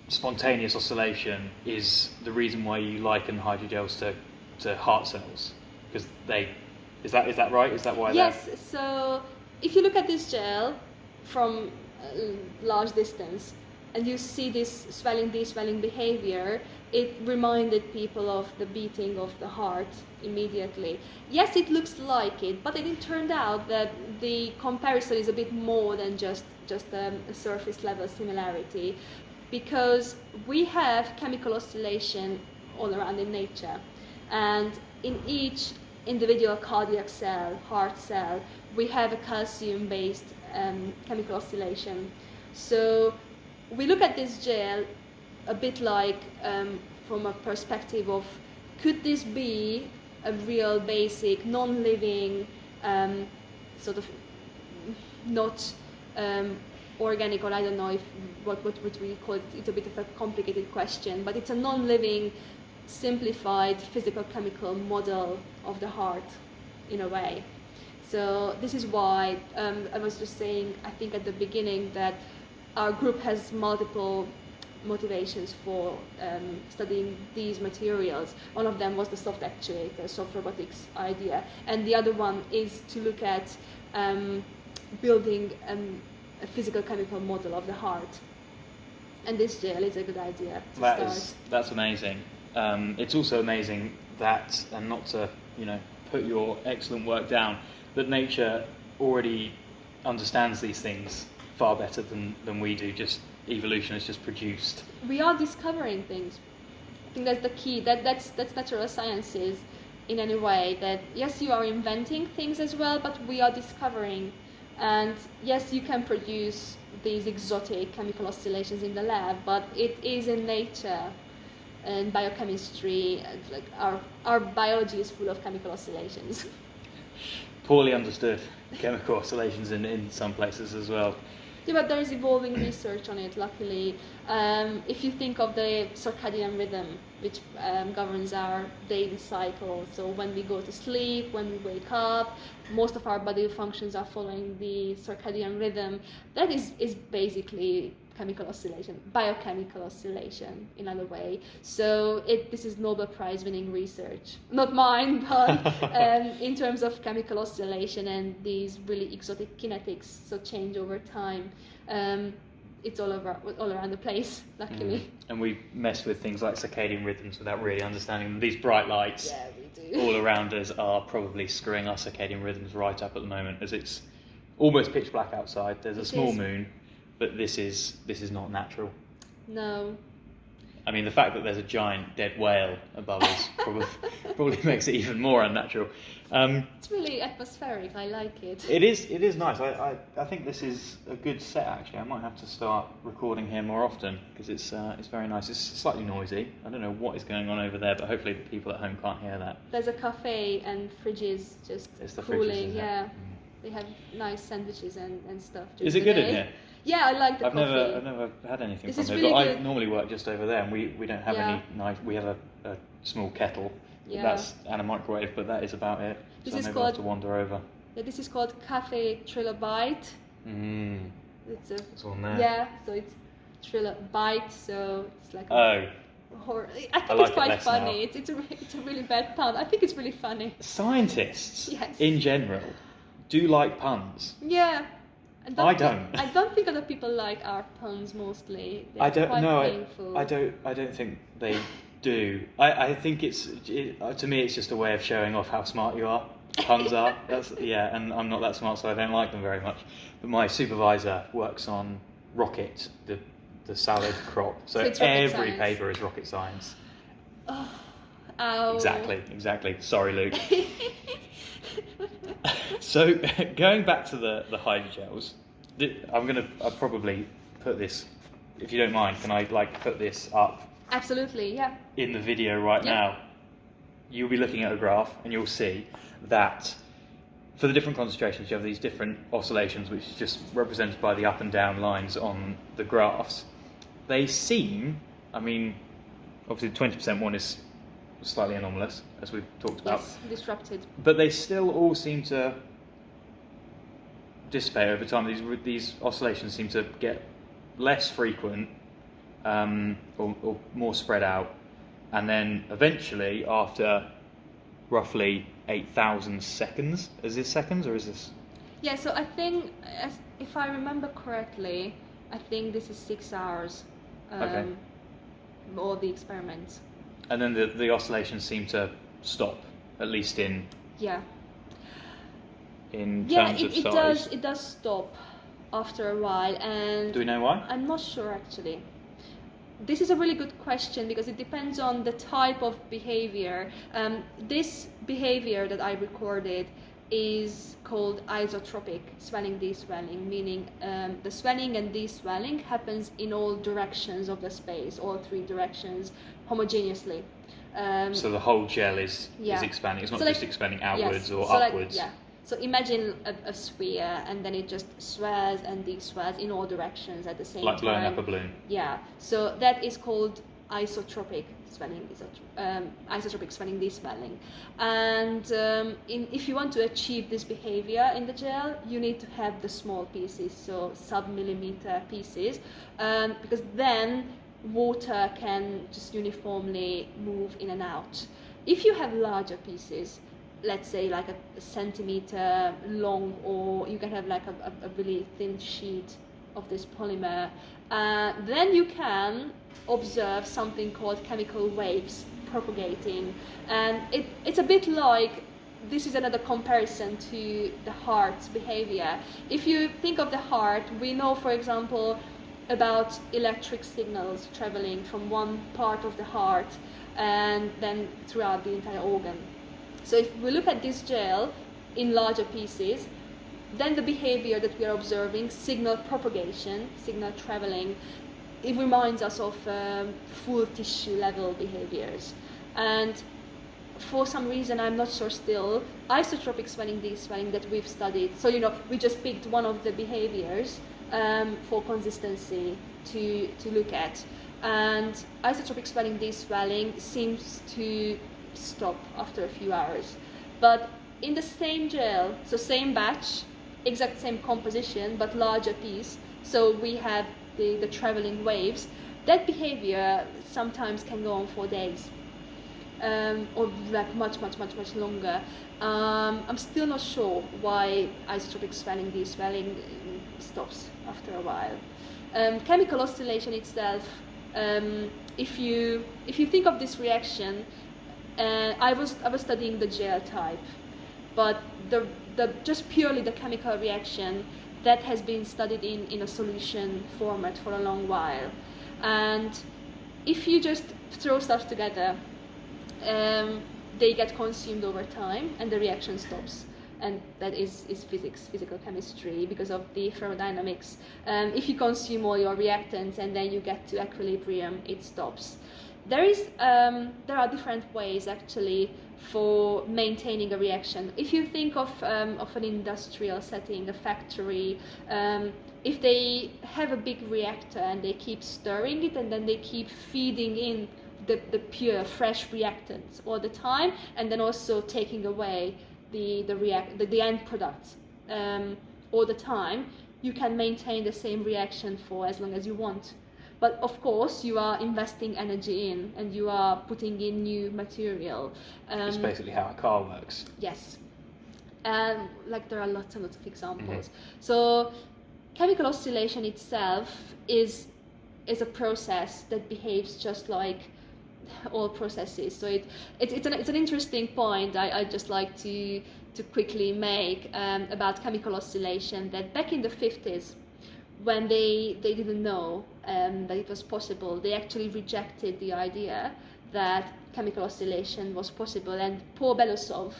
spontaneous oscillation is the reason why you liken hydrogels to heart cells, because is that right? Is that why? Yes. So if you look at this gel from a large distance and you see this swelling, deswelling behavior, it reminded people of the beating of the heart immediately. Yes, it looks like it, but it turned out that the comparison is a bit more than just a surface level similarity, because we have chemical oscillation all around in nature, and in each individual cardiac cell, heart cell, we have a calcium-based chemical oscillation. So we look at this gel a bit like from a perspective of, could this be a real basic non-living sort of not organic, or I don't know if what would we call it. It's a bit of a complicated question, but it's a non-living simplified physical chemical model of the heart in a way. So this is why I was just saying, I think at the beginning, that our group has multiple motivations for studying these materials. One of them was the soft actuator, soft robotics idea, and the other one is to look at building a physical chemical model of the heart. And this gel is a good idea to start. That's amazing. It's also amazing that, and not to put your excellent work down, that nature already understands these things far better than we do. Just evolution has just produced. We are discovering things. I think that's the key. That's natural sciences in any way. That yes, you are inventing things as well, but we are discovering. And yes, you can produce these exotic chemical oscillations in the lab, but it is in nature. And biochemistry, like our biology is full of chemical oscillations. Poorly understood chemical oscillations in some places as well. Yeah, but there is evolving research on it, luckily. If you think of the circadian rhythm, which governs our daily cycle, so when we go to sleep, when we wake up, most of our body functions are following the circadian rhythm. That is basically chemical oscillation, biochemical oscillation in other way. So this is Nobel Prize winning research, not mine, but in terms of chemical oscillation and these really exotic kinetics, so change over time. It's all around the place, luckily. And we mess with things like circadian rhythms without really understanding them. These bright lights all around us are probably screwing our circadian rhythms right up at the moment, as it's almost pitch black outside. There's a small moon, but this is not natural. No. I mean, the fact that there's a giant dead whale above us probably makes it even more unnatural. It's really atmospheric. I like it. It is nice. I think this is a good set, actually. I might have to start recording here more often because it's very nice. It's slightly noisy. I don't know what is going on over there, but hopefully the people at home can't hear that. There's a cafe and fridges just cooling. Yeah, they have nice sandwiches and stuff. Is it good in here? Yeah, I like the coffee. I've never had anything from here, really but good. I normally work just over there, and we don't have any nice. We have a small kettle. And a microwave, but that is about it. This so is maybe I'll have to wander over. Yeah, this is called Cafe Trilobite. It's on there. Yeah, so it's Trilobite, so it's like I think it's quite funny. It's a really bad pun. I think it's really funny. Scientists, in general, do like puns. Yeah. I don't. I don't think other people like our puns mostly. I don't know. Painful. I don't think they do. I think to me it's just a way of showing off how smart you are. Puns are. And I'm not that smart, so I don't like them very much. But my supervisor works on rocket, the salad crop. So every paper is rocket science. Oh, ow. Exactly. Sorry, Luke. So going back to the hydrogels, I'll probably put this, if you don't mind, can I put this up? Absolutely, yeah. In the video now, you'll be looking at a graph and you'll see that for the different concentrations you have these different oscillations, which is just represented by the up and down lines on the graphs. They seem, obviously the 20% one is slightly anomalous, as we've talked about. Yes, disrupted. But they still all seem to dissipate over time. These oscillations seem to get less frequent or more spread out. And then eventually, after roughly 8,000 seconds, is this seconds or is this? Yeah, so I think, if I remember correctly, I think this is 6 hours. All the experiments. And then the oscillations seem to stop, at least in terms of size. It does stop after a while, and do we know why? I'm not sure actually. This is a really good question because it depends on the type of behavior. This behavior that I recorded is called isotropic swelling deswelling, meaning the swelling and deswelling happens in all directions of the space, all three directions, homogeneously. So the whole gel is expanding. It's not just expanding outwards or upwards. So imagine a sphere, and then it just swells and deswells in all directions at the same time. Like blowing up a balloon. Yeah. So that is called isotropic swelling, isotropic swelling deswelling. And if you want to achieve this behavior in the gel, you need to have the small pieces, so sub-millimeter pieces, because then water can just uniformly move in and out. If you have larger pieces, let's say like a centimeter long, or you can have like a really thin sheet of this polymer, then you can observe something called chemical waves propagating. And it's a bit like, this is another comparison to the heart's behavior. If you think of the heart, we know, for example, about electric signals traveling from one part of the heart and then throughout the entire organ. So if we look at this gel in larger pieces, then the behavior that we are observing, signal propagation, signal traveling, it reminds us of full tissue level behaviors. And for some reason, I'm not sure still, isotropic swelling deswelling that we've studied, so we just picked one of the behaviors for consistency to look at. And isotropic swelling deswelling seems to stop after a few hours. But in the same gel, so same batch, exact same composition, but larger piece, so we have the traveling waves, that behavior sometimes can go on for days. Or like much longer. I'm still not sure why isotropic swelling deswelling stops after a while. Chemical oscillation itself, if you think of this reaction, I was studying the gel type, but the just purely the chemical reaction that has been studied in a solution format for a long while, and if you just throw stuff together, they get consumed over time and the reaction stops. And that is physical chemistry, because of the thermodynamics. If you consume all your reactants and then you get to equilibrium, it stops. There are different ways actually for maintaining a reaction. If you think of an industrial setting, a factory, if they have a big reactor and they keep stirring it and then they keep feeding in the pure, fresh reactants all the time, and then also taking away the end product all the time, you can maintain the same reaction for as long as you want. But of course, you are investing energy in, and you are putting in new material. It's basically how a car works. Yes. Like there are lots and lots of examples. So chemical oscillation itself is a process that behaves just like all processes. So it's an interesting point I just like to quickly make about chemical oscillation, that back in the 50s, when they didn't know that it was possible, they actually rejected the idea that chemical oscillation was possible. And Paul Belousov,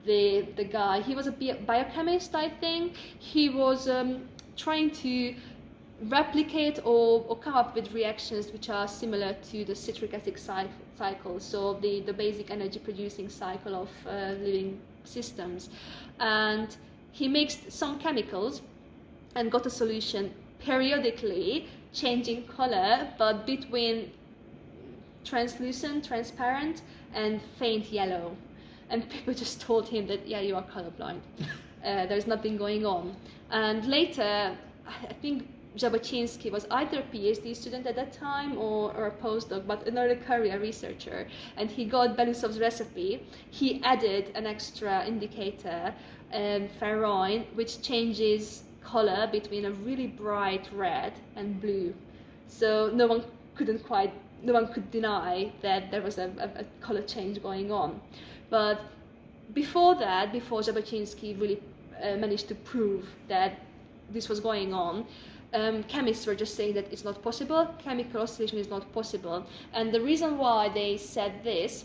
the guy, he was a biochemist, I think. He was trying to replicate or come up with reactions which are similar to the citric acid cycle, so the basic energy producing cycle of living systems. And he mixed some chemicals and got a solution periodically changing color, but between translucent, transparent and faint yellow. And people just told him that, yeah, you are colorblind. There's nothing going on. And later, I think Jabotinsky was either a PhD student at that time or a postdoc, but another career researcher, and he got Belousov's recipe. He added an extra indicator, ferroin, which changes color between a really bright red and blue. So no one could deny that there was a color change going on. But before that, before Jabotinsky really managed to prove that this was going on, chemists were just saying that it's not possible, chemical oscillation is not possible. And the reason why they said this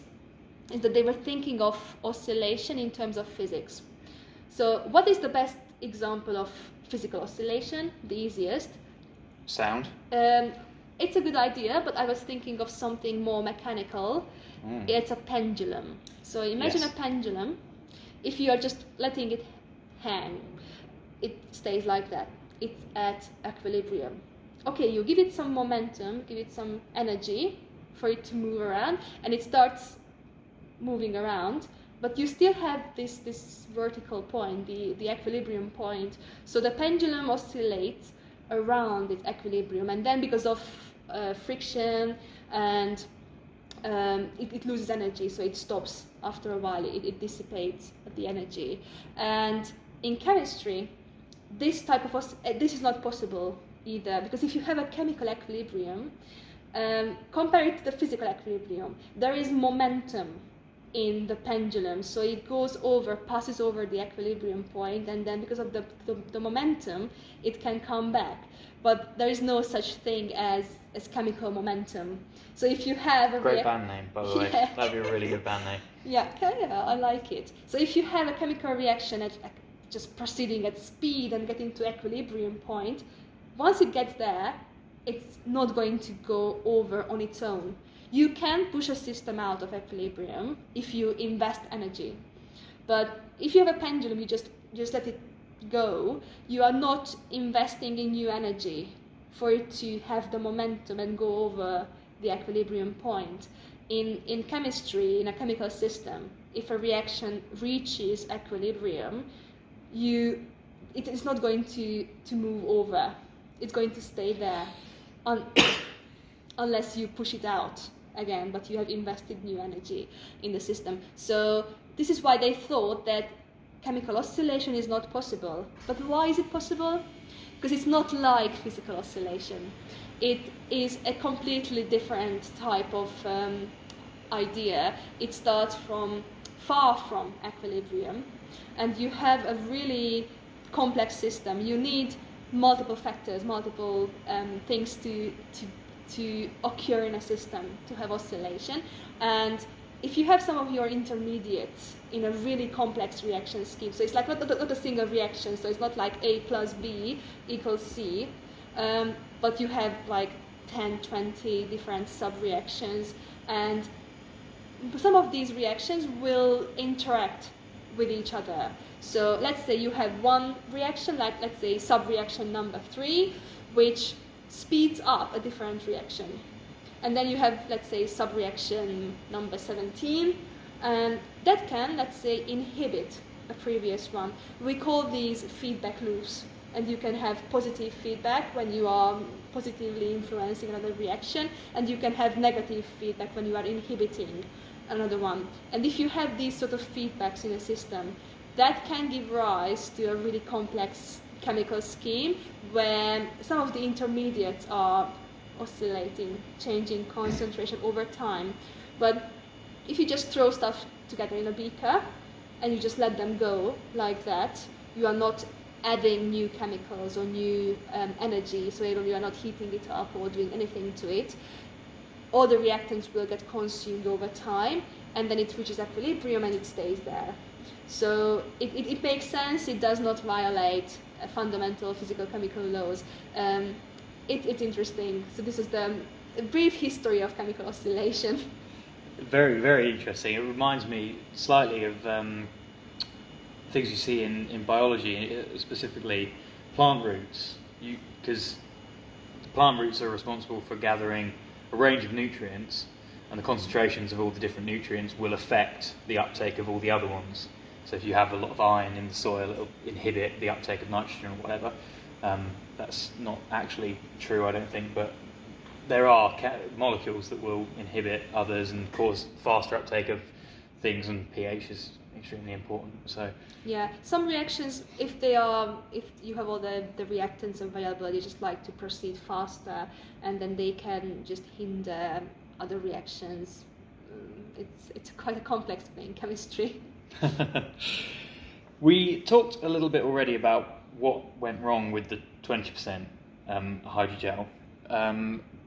is that they were thinking of oscillation in terms of physics. So what is the best example of physical oscillation? The easiest? Sound? It's a good idea, but I was thinking of something more mechanical. It's a pendulum. So imagine a pendulum. If you are just letting it hang, it stays like that. It's at equilibrium. Okay, you give it some momentum, give it some energy for it to move around, and it starts moving around, but you still have this vertical point, the equilibrium point. So the pendulum oscillates around its equilibrium, and then because of friction and it loses energy, so it stops after a while, it dissipates the energy. And in chemistry, this is not possible either, because if you have a chemical equilibrium, compare it to the physical equilibrium, there is momentum in the pendulum, so it passes over the equilibrium point, and then because of the momentum, it can come back. But there is no such thing as chemical momentum. So if you have a great band name, by the way, that'd be a really good band name. Yeah, I like it. So if you have a chemical reaction just proceeding at speed and getting to equilibrium point, once it gets there, it's not going to go over on its own. You can push a system out of equilibrium if you invest energy. But if you have a pendulum, you just let it go. You are not investing in new energy for it to have the momentum and go over the equilibrium point. In chemistry, in a chemical system, if a reaction reaches equilibrium, it is not going to move over. It's going to stay there unless you push it out again, but you have invested new energy in the system. So this is why they thought that chemical oscillation is not possible. But why is it possible? Because it's not like physical oscillation. It is a completely different type of idea. It starts far from equilibrium, and you have a really complex system. You need multiple factors, multiple things to to occur in a system, to have oscillation. And if you have some of your intermediates in a really complex reaction scheme, so it's like not a single reaction, so it's not like A plus B equals C, but you have like 10, 20 different sub-reactions, and some of these reactions will interact with each other. So let's say you have one reaction, like let's say sub-reaction number 3, which speeds up a different reaction. And then you have, let's say, sub-reaction number 17, and that can, let's say, inhibit a previous one. We call these feedback loops, and you can have positive feedback when you are positively influencing another reaction, and you can have negative feedback when you are inhibiting another one. And if you have these sort of feedbacks in a system, that can give rise to a really complex chemical scheme where some of the intermediates are oscillating, changing concentration over time. But if you just throw stuff together in a beaker and you just let them go like that, you are not adding new chemicals or new energy, so you are not heating it up or doing anything to it. All the reactants will get consumed over time, and then it reaches equilibrium and it stays there. So it makes sense. It does not violate fundamental physical chemical laws. It's interesting. So this is the brief history of chemical oscillation. Very, very interesting. It reminds me slightly of things you see in biology, specifically plant roots. Because plant roots are responsible for gathering a range of nutrients, and the concentrations of all the different nutrients will affect the uptake of all the other ones. So if you have a lot of iron in the soil, it'll inhibit the uptake of nitrogen or whatever. That's not actually true, I don't think, but there are molecules that will inhibit others and cause faster uptake of things, and pH is extremely important. So yeah, some reactions, if you have all the reactants available, they just like to proceed faster, and then they can just hinder other reactions. It's quite a complex thing, chemistry. We talked a little bit already about what went wrong with the 20% hydrogel,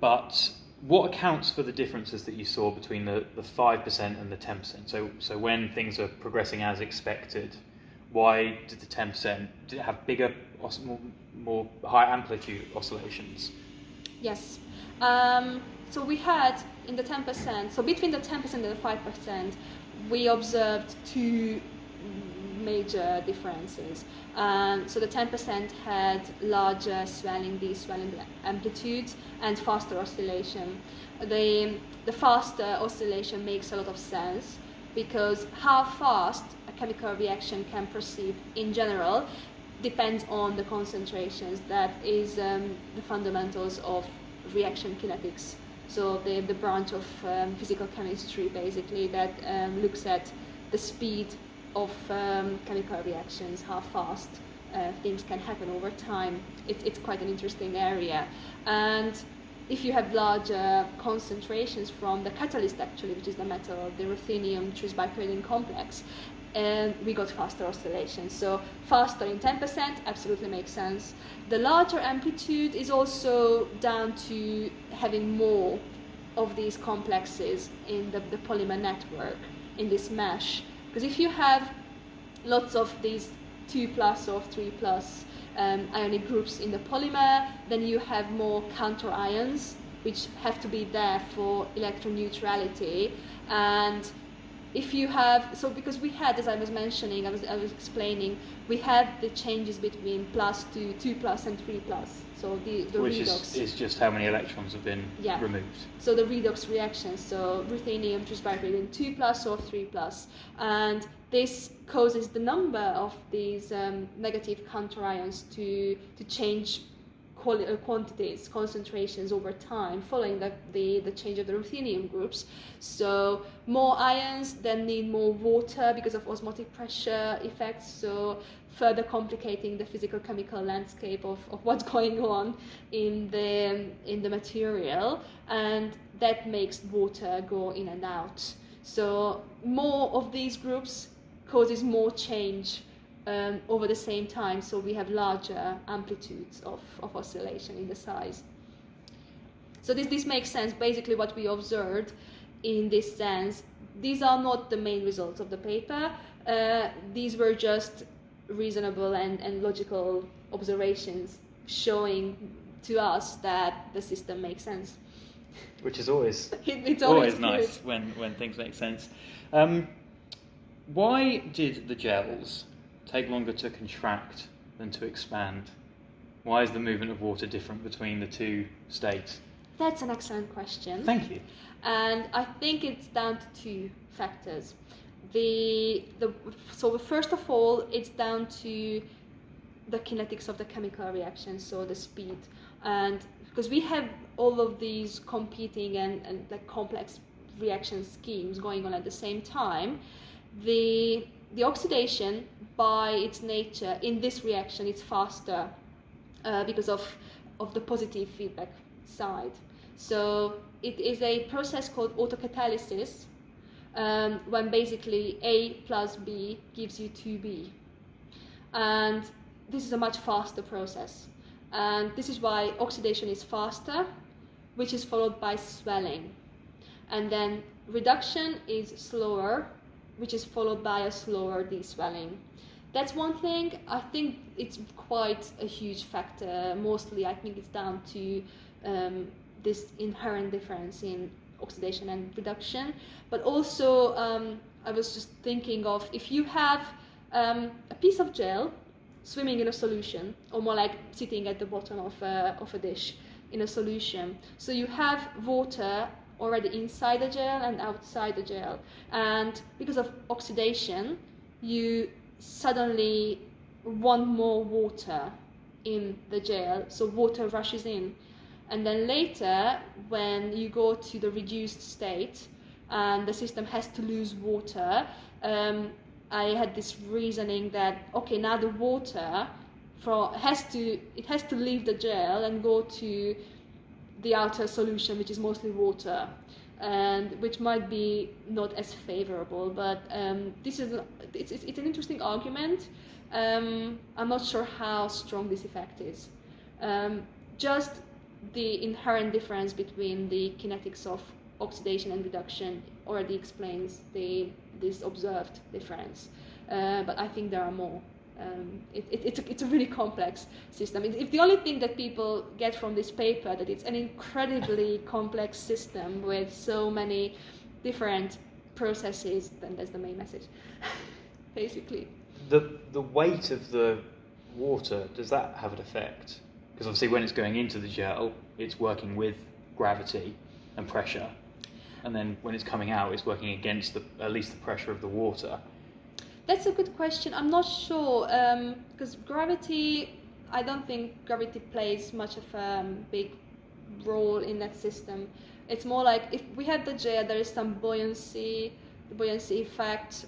but what accounts for the differences that you saw between the 5% and the 10%? So when things are progressing as expected, why did the 10%, did it have bigger, more high amplitude oscillations? Yes. So we had in the 10%, so between the 10% and the 5%, we observed two major differences. So the 10% had larger swelling, deswelling amplitudes, and faster oscillation. The faster oscillation makes a lot of sense because how fast a chemical reaction can proceed in general depends on the concentrations. That is the fundamentals of reaction kinetics. So the branch of physical chemistry basically that looks at the speed of chemical reactions, how fast things can happen over time. It's quite an interesting area. And if you have larger concentrations from the catalyst actually, which is the metal, the ruthenium trisbipyridine complex, and we got faster oscillations. So faster in 10% absolutely makes sense. The larger amplitude is also down to having more of these complexes in the polymer network, in this mesh. Because if you have lots of these 2+ or 3+ ionic groups in the polymer, then you have more counter ions which have to be there for electron neutrality. And if you have, so because we had, as I was mentioning, I was explaining, we had the changes between plus to 2+ and 3+. So the which redox is just how many electrons have been removed. So the redox reactions, so ruthenium trisbipyridine 2+ or 3+, and this causes the number of these negative counter ions to change quantities, concentrations over time, following the change of the ruthenium groups. So more ions then need more water because of osmotic pressure effects, so further complicating the physical chemical landscape of what's going on in the material, and that makes water go in and out. So more of these groups causes more change over the same time, so we have larger amplitudes of oscillation in the size. So this makes sense. Basically, what we observed in this sense, these are not the main results of the paper. These were just reasonable and logical observations showing to us that the system makes sense. Which is always it's always nice when things make sense. Why did the gels take longer to contract than to expand? Why is the movement of water different between the two states? That's an excellent question. Thank you. And I think it's down to two factors. So first of all, it's down to the kinetics of the chemical reaction, so the speed. And because we have all of these competing and like complex reaction schemes going on at the same time, the oxidation by its nature in this reaction is faster because of the positive feedback side. So it is a process called autocatalysis, when basically A plus B gives you 2B. And this is a much faster process. And this is why oxidation is faster, which is followed by swelling. And then reduction is slower, which is followed by a slower deswelling. That's one thing. I think it's quite a huge factor. Mostly, I think it's down to this inherent difference in oxidation and reduction. But also, I was just thinking of if you have a piece of gel swimming in a solution, or more like sitting at the bottom of a dish in a solution. So you have water already inside the gel and outside the gel. And because of oxidation, you suddenly want more water in the gel, so water rushes in. And then later, when you go to the reduced state and the system has to lose water, I had this reasoning that, okay, now the water has to leave the gel and go to the outer solution, which is mostly water, and which might be not as favorable. But it's an interesting argument. I'm not sure how strong this effect is. Just the inherent difference between the kinetics of oxidation and reduction already explains this observed difference. But I think there are more. It's a really complex system. It's the only thing that people get from this paper, that it's an incredibly complex system with so many different processes. Then that's the main message, basically. The weight of the water, does that have an effect? Because obviously when it's going into the gel, it's working with gravity and pressure, and then when it's coming out, it's working against at least the pressure of the water. That's a good question. I'm not sure, because gravity, I don't think gravity plays much of a big role in that system. It's more like if we have the gel, there is some buoyancy effect.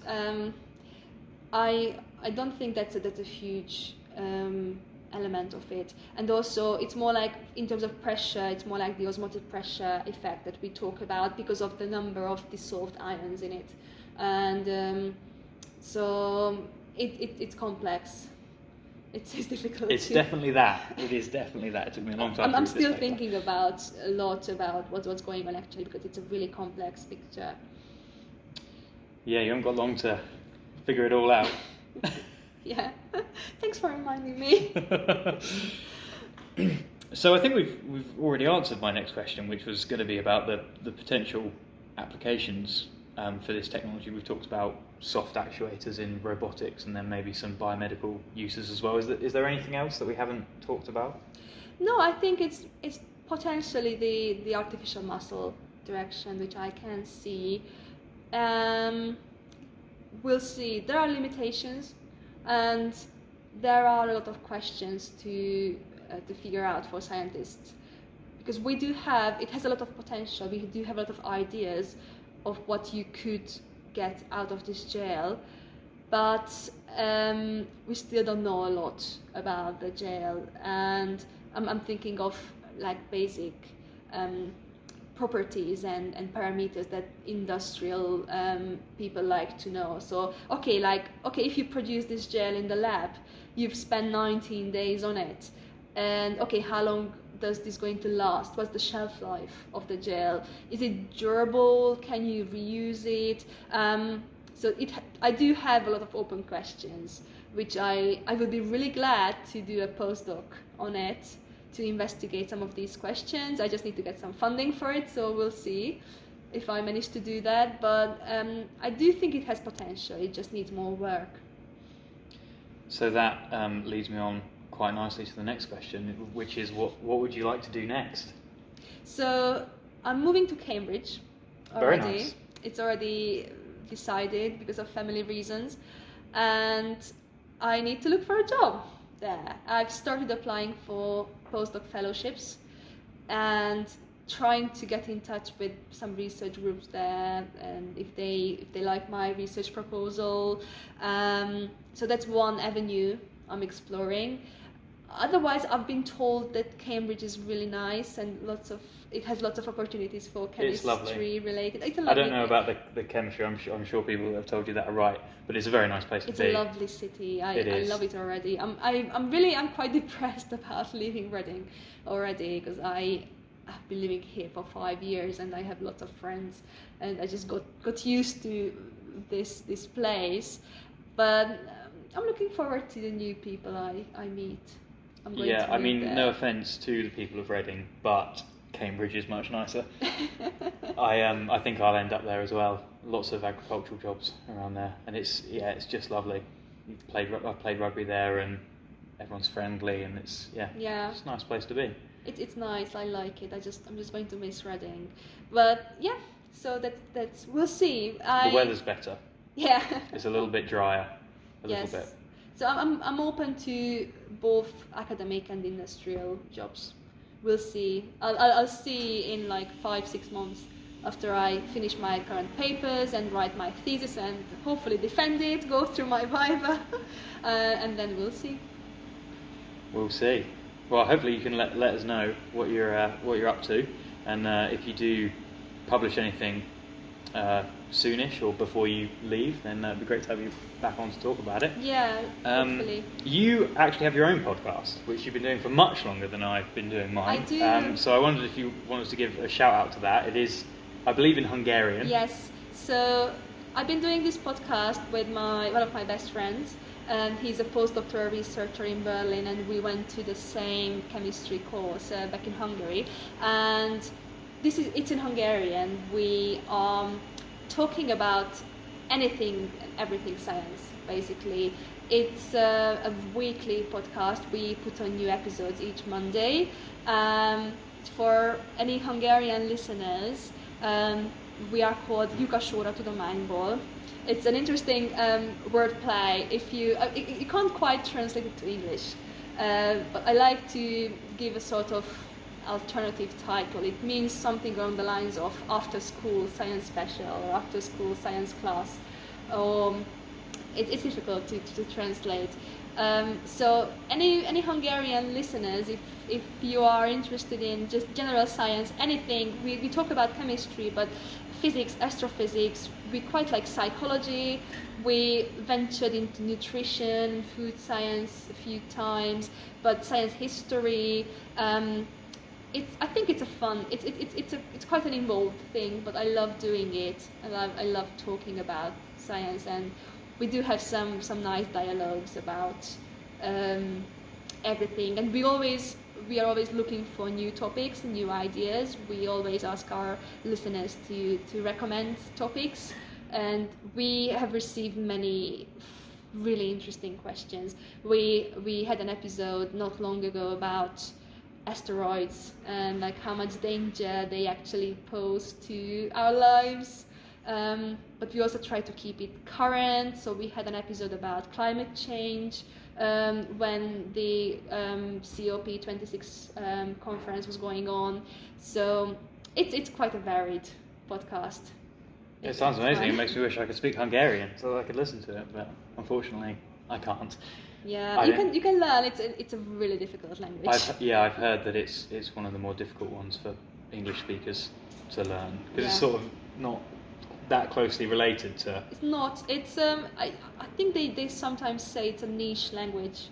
I don't think that's a huge element of it. And also, it's more like, in terms of pressure, it's more like the osmotic pressure effect that we talk about because of the number of dissolved ions in it. And so it's complex. It's difficult. It's definitely that. It is definitely that. It took me a long time. I'm still thinking a lot about what's going on actually, because it's a really complex picture. Yeah, you haven't got long to figure it all out. Yeah. Thanks for reminding me. So I think we've already answered my next question, which was going to be about the potential applications for this technology. We've talked about soft actuators in robotics, and then maybe some biomedical uses as well. Is there anything else that we haven't talked about? No, I think it's potentially the artificial muscle direction, which I can see. We'll see. There are limitations, and there are a lot of questions to figure out for scientists, because it has a lot of potential. We do have a lot of ideas of what you could get out of this gel, but we still don't know a lot about the gel, and I'm thinking of like basic properties and parameters that industrial people like to know. So okay, if you produce this gel in the lab, you've spent 19 days on it, and okay, how long does this going to last? What's the shelf life of the gel? Is it durable? Can you reuse it? I do have a lot of open questions, which I would be really glad to do a postdoc on it, to investigate some of these questions. I just need to get some funding for it, so we'll see if I manage to do that. But I do think it has potential. It just needs more work. So that leads me on quite nicely to the next question, which is what would you like to do next? So I'm moving to Cambridge already. Very nice. It's already decided because of family reasons, and I need to look for a job there. I've started applying for postdoc fellowships and trying to get in touch with some research groups there, and if they like my research proposal. So that's one avenue I'm exploring. Otherwise, I've been told that Cambridge is really nice and it has lots of opportunities for chemistry related. I don't know about the chemistry. I'm sure people have told you that are right, but it's a very nice place to be. It's a lovely city. I love it already. I'm quite depressed about leaving Reading already, because I've been living here for 5 years and I have lots of friends, and I just got used to this place. But I'm looking forward to the new people I meet. No offence to the people of Reading, but Cambridge is much nicer. I think I'll end up there as well. Lots of agricultural jobs around there, and it's just lovely. I've played rugby there, and everyone's friendly, and it's a nice place to be. It's nice. I like it. I'm just going to miss Reading, but yeah. So that's we'll see. The weather's better. Yeah. It's a little bit drier. A little bit. So I'm open to both academic and industrial jobs. We'll see. I'll see in like 5-6 months after I finish my current papers and write my thesis and hopefully defend it, go through my viva, and then we'll see. We'll see. Well, hopefully you can let us know what you're up to, and if you do publish anything soonish or before you leave, then it'd be great to have you back on to talk about it. Yeah, hopefully. You actually have your own podcast, which you've been doing for much longer than I've been doing mine. I do. So I wondered if you wanted to give a shout out to that. It is, I believe, in Hungarian. Yes. So I've been doing this podcast with one of my best friends, and he's a postdoctoral researcher in Berlin, and we went to the same chemistry course back in Hungary. And it's in Hungarian. We are talking about anything and everything science, basically. It's a weekly podcast. We put on new episodes each Monday. For any Hungarian listeners, we are called Lyukasóra Tudományból. It's an interesting wordplay. If you can't quite translate it to English, but I like to give a sort of alternative title. It means something along the lines of after school science special or after school science class. It's difficult to translate. So any Hungarian listeners, if you are interested in just general science, anything, we talk about chemistry, but physics, astrophysics, we quite like psychology. We ventured into nutrition, food science a few times, but science history. I think it's a fun. It's quite an involved thing, but I love doing it. I love talking about science, and we do have some nice dialogues about everything. And we are always looking for new topics and new ideas. We always ask our listeners to recommend topics, and we have received many really interesting questions. We had an episode not long ago about asteroids and like how much danger they actually pose to our lives, but we also try to keep it current. So we had an episode about climate change when the COP26 conference was going on. So it's quite a varied podcast. It sounds amazing. It makes me wish I could speak Hungarian so that I could listen to it, but unfortunately I can't. Yeah, you can learn. It's a really difficult language. I've heard that it's one of the more difficult ones for English speakers to learn, because it's sort of not that closely related to. It's not. It's I think they sometimes say it's a niche language,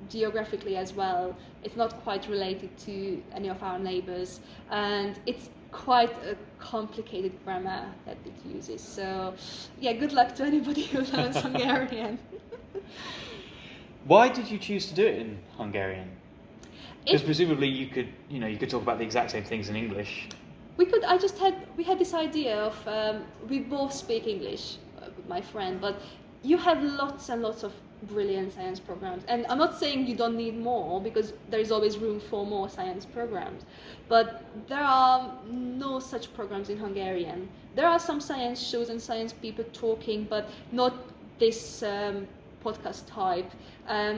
geographically as well, it's not quite related to any of our neighbors, and it's quite a complicated grammar that it uses. So yeah, good luck to anybody who learns Hungarian. Why did you choose to do it in Hungarian? Because presumably you could talk about the exact same things in English. We could. We had this idea of we both speak English with my friend, but you have lots and lots of brilliant science programs, and I'm not saying you don't need more, because there is always room for more science programs, but there are no such programs in Hungarian. There are some science shows and science people talking, but not this podcast type.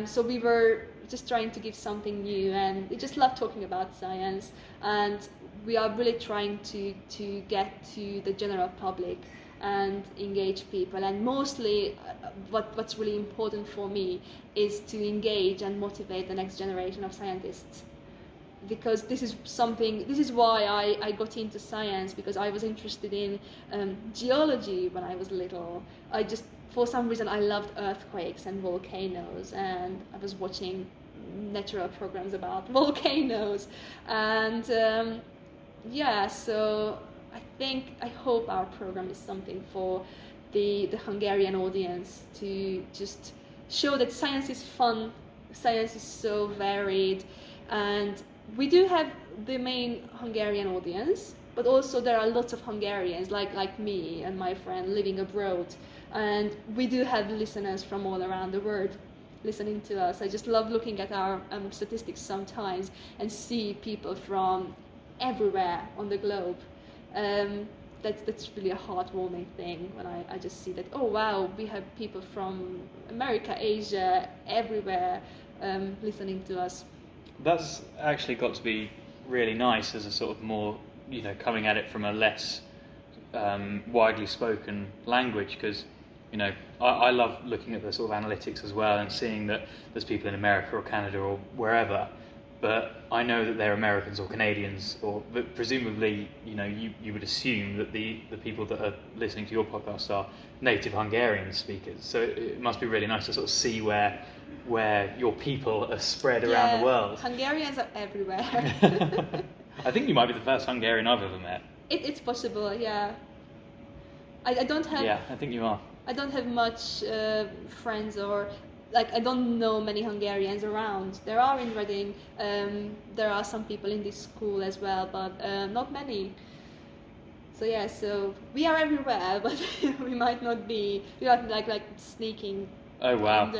So we were just trying to give something new, and we just love talking about science, and we are really trying to get to the general public and engage people. And mostly what's really important for me is to engage and motivate the next generation of scientists, because this is why I got into science, because I was interested in geology when I was little. For some reason I loved earthquakes and volcanoes, and I was watching natural programs about volcanoes, and so I hope our program is something for the Hungarian audience, to just show that science is fun, science is so varied, and we do have the main Hungarian audience, but also there are lots of Hungarians like me and my friend living abroad, and we do have listeners from all around the world listening to us. I just love looking at our statistics sometimes and see people from everywhere on the globe. That's really a heartwarming thing when I just see that, oh wow, we have people from America, Asia, everywhere listening to us. That's actually got to be really nice as a sort of more, coming at it from a less widely spoken language, because I love looking at the sort of analytics as well and seeing that there's people in America or Canada or wherever, but I know that they're Americans or Canadians, but presumably, you would assume that the people that are listening to your podcast are native Hungarian speakers. So it must be really nice to sort of see where your people are spread around the world. Hungarians are everywhere. I think you might be the first Hungarian I've ever met. It's possible, yeah. I don't have. Yeah, I think you are. I don't have much friends, or I don't know many Hungarians around. There are in Reading. There are some people in this school as well, but not many. So so we are everywhere, but we might not be. We are like sneaking. Oh wow!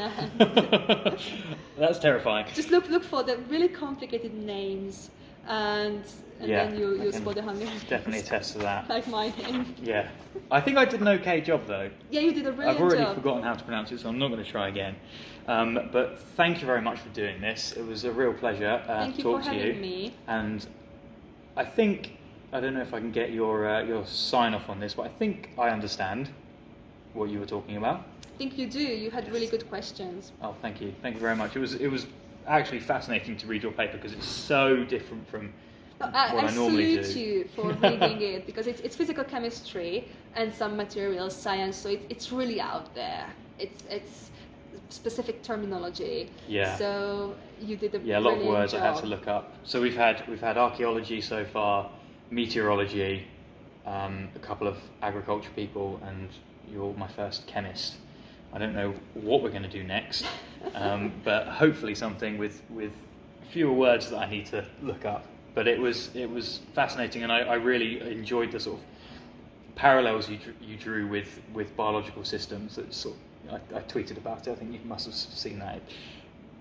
That's terrifying. Just look for the really complicated names, and then you'll spot the Hungarians. Definitely attest to that. Like my name. Yeah. I think I did an okay job though. Yeah, you did a brilliant job. I've already forgotten how to pronounce it, so I'm not going to try again. But thank you very much for doing this. It was a real pleasure to talk to you. Thank you for having me. And I don't know if I can get your sign off on this, but I think I understand what you were talking about. I think you do. You had really good questions. Oh, thank you. Thank you very much. It was actually fascinating to read your paper, because it's so different from what I normally do. I salute you for reading it, because it's physical chemistry and some materials science, so it's really out there. It's specific terminology. Yeah. So you did a lot of words job. I had to look up. So we've had archaeology so far, meteorology, a couple of agriculture people, and you're my first chemist. I don't know what we're going to do next, but hopefully something with fewer words that I need to look up. But it was fascinating, and I really enjoyed the sort of parallels you drew with biological systems. That sort of, I tweeted about it. I think you must have seen that. It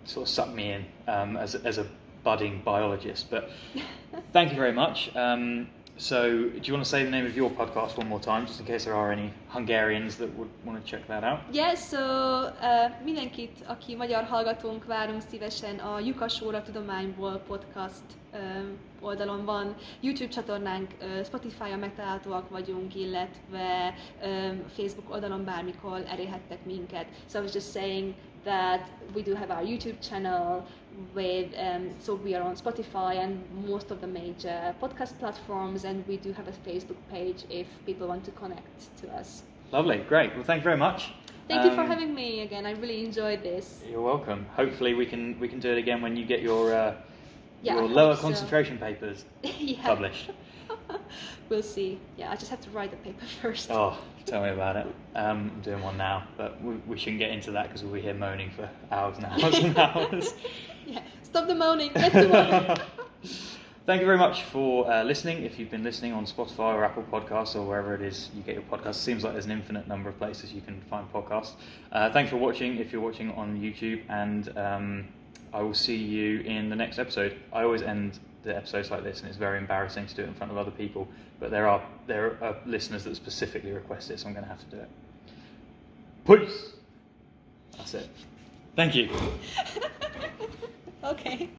sort of sucked me in as a budding biologist. But thank you very much. So, do you want to say the name of your podcast one more time, just in case there are any Hungarians that would want to check that out? Yeah, so mindenkit, aki magyar hallgatónk, várunk szívesen a Lyukas óra tudományból podcast oldalon van. YouTube csatornánk, Spotify-on megtalálhatóak vagyunk, illetve Facebook oldalon bármikor elérhettek minket. So I was just saying that we do have our YouTube channel so we are on Spotify and most of the major podcast platforms, and we do have a Facebook page if people want to connect to us. Lovely, great. Well, thank you very much. Thank you for having me again. I really enjoyed this. You're welcome. Hopefully we can do it again when you get your I lower hope concentration papers published. We'll see. Yeah, I just have to write the paper first. Oh, tell me about it. I'm doing one now, but we shouldn't get into that because we'll be here moaning for hours and hours and hours. Yeah, stop the moaning. Get to work. Thank you very much for listening. If you've been listening on Spotify or Apple Podcasts or wherever it is you get your podcasts, it seems like there's an infinite number of places you can find podcasts. Thanks for watching if you're watching on YouTube, and I will see you in the next episode. I always end the episodes like this, and it's very embarrassing to do it in front of other people, but there are listeners that specifically request it, so I'm going to have to do it. Peace! That's it. Thank you. Okay.